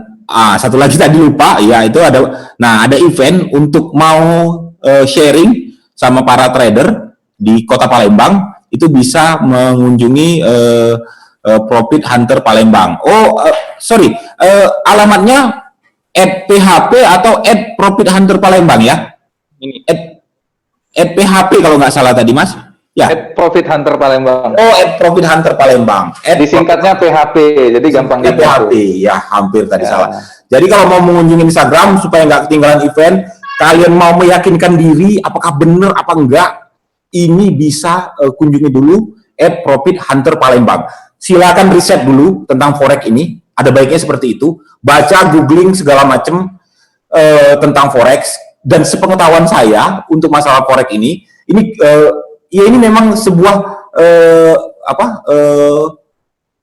satu lagi tadi lupa ya, itu ada event untuk mau sharing sama para trader di Kota Palembang, itu bisa mengunjungi Profit Hunter Palembang. Alamatnya @php atau @Profit Hunter Palembang ya. Ini @php kalau nggak salah tadi Mas. Ya. Profit Hunter Palembang. @Profit Hunter Palembang. Disingkatnya PHP, jadi gampang diingat. PHP, ya hampir tadi salah. Jadi kalau mau mengunjungi Instagram supaya nggak ketinggalan event, kalian mau meyakinkan diri apakah benar apa enggak, ini bisa kunjungi dulu @Profit Hunter Palembang. Silakan riset dulu tentang forex ini, ada baiknya seperti itu. Baca, googling segala macam tentang forex, dan sepengetahuan saya untuk masalah forex ini memang sebuah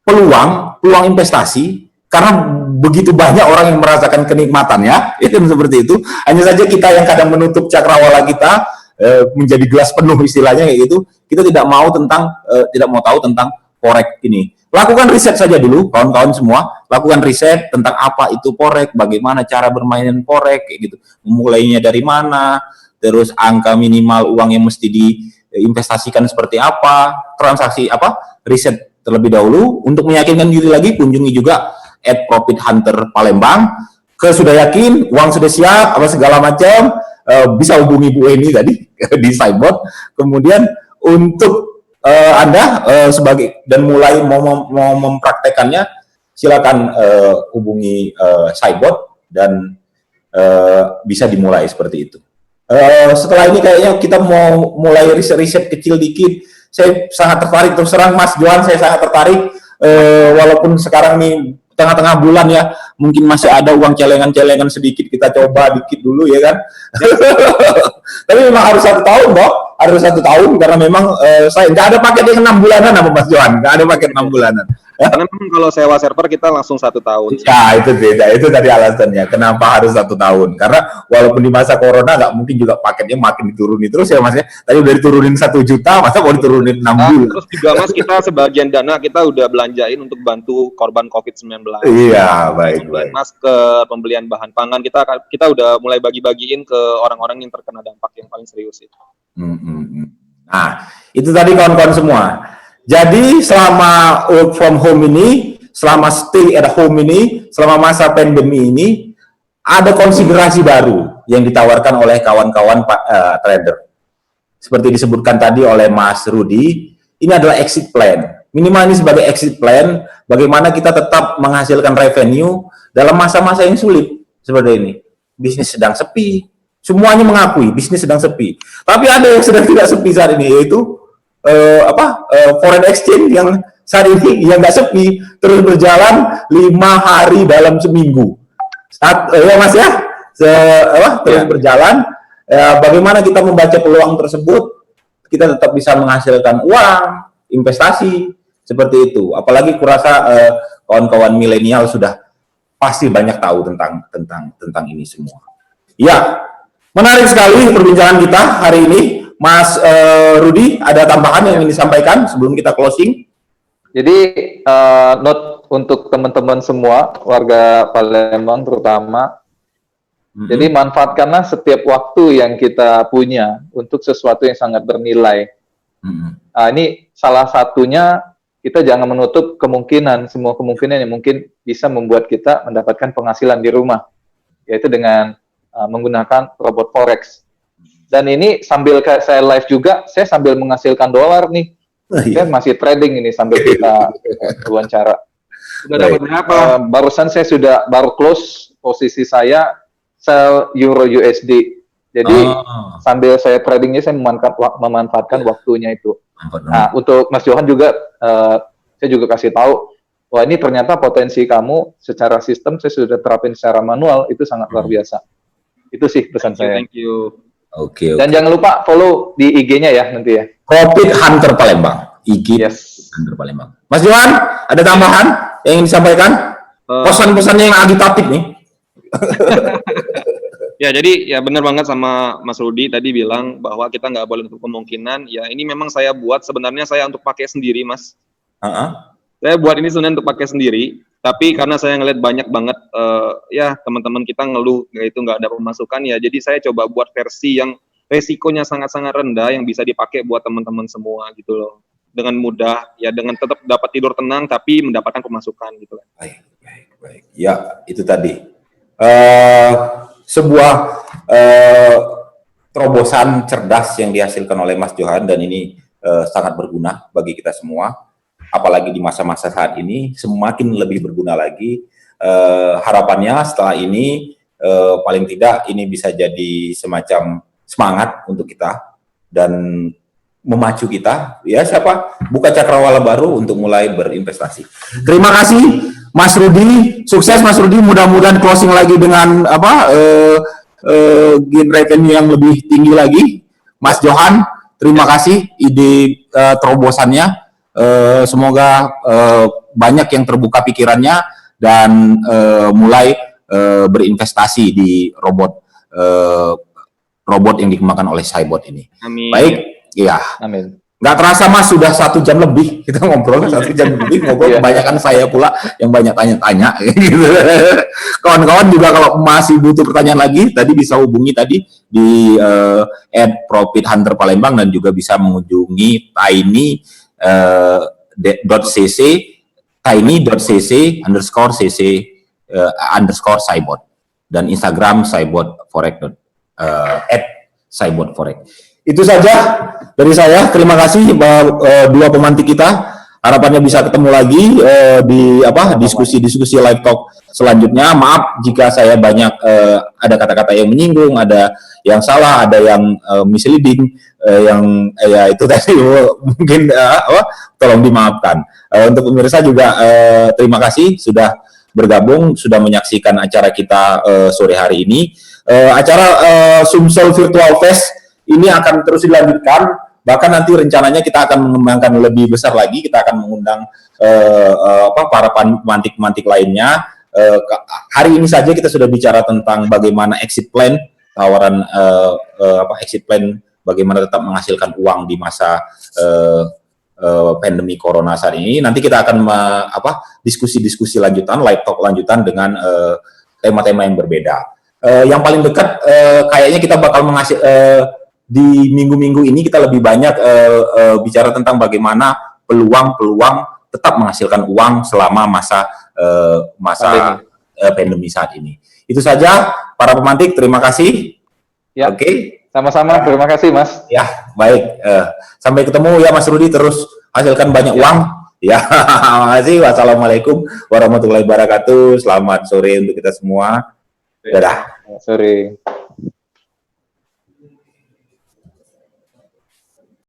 peluang investasi, karena begitu banyak orang yang merasakan kenikmatannya, itu seperti itu. Hanya saja kita yang kadang menutup cakrawala kita menjadi gelas penuh istilahnya kayak gitu. Kita tidak mau tahu tentang forex ini. Lakukan riset saja dulu, kawan-kawan semua. Lakukan riset tentang apa itu forex, bagaimana cara bermain forex kayak gitu. Memulainya dari mana, terus angka minimal uang yang mesti diinvestasikan seperti apa, transaksi apa, riset terlebih dahulu. Untuk meyakinkan diri lagi, kunjungi juga @Profit Hunter Palembang. Sudah yakin, uang sudah siap, apa segala macam, bisa hubungi Bu Eni tadi di Cybot. Kemudian untuk Anda sebagai dan mulai mau mempraktekannya, silakan hubungi Cybot dan bisa dimulai seperti itu. Setelah ini kayaknya kita mau mulai riset-riset kecil dikit. Saya sangat tertarik, terus terang Mas Johan, saya sangat tertarik, walaupun sekarang nih tengah-tengah bulan ya, mungkin masih ada uang celengan-celengan sedikit, kita coba dikit dulu ya kan. Tapi memang harus 1 tahun dong, harus 1 tahun, karena memang saya nggak ada paket yang 6 bulanan apa Mas Johan, nggak ada paket 6 bulanan. Karena memang kalau sewa server kita langsung 1 tahun. Ya itu beda, itu tadi alasannya kenapa harus 1 tahun, karena walaupun di masa corona nggak mungkin juga paketnya makin diturunin terus ya Mas ya. Tadi udah diturunin 1 juta, masa mau diturunin 6 bulan. Terus juga Mas, kita sebagian dana kita udah belanjain untuk bantu korban COVID-19. Iya, baik. Masker, pembelian bahan pangan, kita udah mulai bagi-bagiin ke orang-orang yang terkena dampak yang paling serius itu. Nah, itu tadi kawan-kawan semua. Jadi selama work from home ini, selama stay at home ini, selama masa pandemi ini, ada konsiderasi baru yang ditawarkan oleh kawan-kawan trader. Seperti disebutkan tadi oleh Mas Rudi, ini adalah exit plan. Minimal ini sebagai exit plan, bagaimana kita tetap menghasilkan revenue dalam masa-masa yang sulit seperti ini. Bisnis sedang sepi, semuanya mengakui bisnis sedang sepi. Tapi ada yang sedang tidak sepi saat ini, yaitu foreign exchange yang saat ini yang nggak sepi, terus berjalan 5 hari dalam seminggu. Ya Mas ya, terus berjalan. Bagaimana kita membaca peluang tersebut, kita tetap bisa menghasilkan uang, investasi seperti itu. Apalagi kurasa kawan-kawan milenial sudah pasti banyak tahu tentang ini semua. Ya, menarik sekali perbincangan kita hari ini. Mas Rudi, ada tambahan yang ingin disampaikan sebelum kita closing? Jadi note untuk teman-teman semua, warga Palembang terutama, jadi manfaatkanlah setiap waktu yang kita punya untuk sesuatu yang sangat bernilai. Nah, ini salah satunya, kita jangan menutup semua kemungkinan yang mungkin bisa membuat kita mendapatkan penghasilan di rumah, yaitu dengan menggunakan robot forex. Dan ini sambil saya live juga, saya sambil menghasilkan dolar nih. Saya masih trading ini sambil kita wawancara. Sudah dapat berapa? Barusan saya baru close posisi saya sell euro USD. Jadi sambil saya tradingnya, saya memanfaatkan waktunya itu. Nah, untuk Mas Johan juga, saya juga kasih tahu, wah ini ternyata potensi kamu secara sistem saya sudah terapin secara manual, itu sangat luar biasa. Itu sih pesan saya. Thank you. Oke. Dan jangan lupa follow di IG-nya ya nanti ya. Profit Hunter Palembang. IG Yes. Hunter Palembang. Mas Johan, ada tambahan yang ingin disampaikan? Pesan-pesannya yang agitatif nih. Ya, jadi ya benar banget sama Mas Rudi tadi bilang bahwa kita nggak boleh untuk kemungkinan. Ya, ini memang saya buat sebenarnya saya untuk pakai sendiri, Mas. Saya buat ini sebenarnya untuk pakai sendiri. Tapi karena saya ngeliat banyak banget ya teman-teman kita ngeluh itu nggak ada pemasukan ya, jadi saya coba buat versi yang resikonya sangat-sangat rendah yang bisa dipakai buat teman-teman semua gitu loh, dengan mudah ya, dengan tetap dapat tidur tenang tapi mendapatkan pemasukan gitu. Baik. Ya itu tadi sebuah terobosan cerdas yang dihasilkan oleh Mas Johan, dan ini sangat berguna bagi kita semua. Apalagi di masa-masa saat ini semakin lebih berguna lagi. Harapannya setelah ini paling tidak ini bisa jadi semacam semangat untuk kita dan memacu kita, ya siapa buka cakrawala baru untuk mulai berinvestasi. Terima kasih Mas Rudi, sukses Mas Rudi, mudah-mudahan closing lagi dengan gain revenue yang lebih tinggi lagi. Mas Johan, terima kasih ide terobosannya. Semoga banyak yang terbuka pikirannya dan mulai berinvestasi di robot yang dikembangkan oleh Saibot ini. Amin. Baik, ya. Amin. Nggak terasa Mas, sudah 1 jam lebih kita ngobrol, 1 jam lebih ngobrol. Kebanyakan saya pula yang banyak tanya-tanya. Gitu. Kawan-kawan juga kalau masih butuh pertanyaan lagi, tadi bisa hubungi tadi di @profithunterpalembang dan juga bisa mengunjungi tiny.cc_cc_saibot dan Instagram saibotforex @saibotforex. Itu saja dari saya. Terima kasih dua pemantik kita. Harapannya bisa ketemu lagi di diskusi-diskusi live talk selanjutnya. Maaf jika saya banyak ada kata-kata yang menyinggung, ada yang salah, ada yang misleading, yang ya itu tadi mungkin tolong dimaafkan. Untuk pemirsa juga terima kasih sudah bergabung, sudah menyaksikan acara kita sore hari ini. Acara Sumsel Virtual Fest ini akan terus dilanjutkan, bahkan nanti rencananya kita akan mengembangkan lebih besar lagi. Kita akan mengundang para pemantik-pemantik lainnya. Hari ini saja kita sudah bicara tentang bagaimana exit plan, tawaran exit plan, bagaimana tetap menghasilkan uang di masa pandemi corona saat ini. Nanti kita akan diskusi-diskusi lanjutan, live talk lanjutan dengan tema-tema yang berbeda. Yang paling dekat kayaknya kita bakal di minggu-minggu ini kita lebih banyak bicara tentang bagaimana peluang tetap menghasilkan uang selama masa pandemi saat ini. Itu saja para pemantik, terima kasih. Ya. Oke. Sama-sama, terima kasih Mas. Ya, baik. Sampai ketemu ya Mas Rudi, terus hasilkan banyak uang. Ya, makasih. Wassalamualaikum warahmatullahi wabarakatuh. Selamat sore untuk kita semua. Dadah. Sore.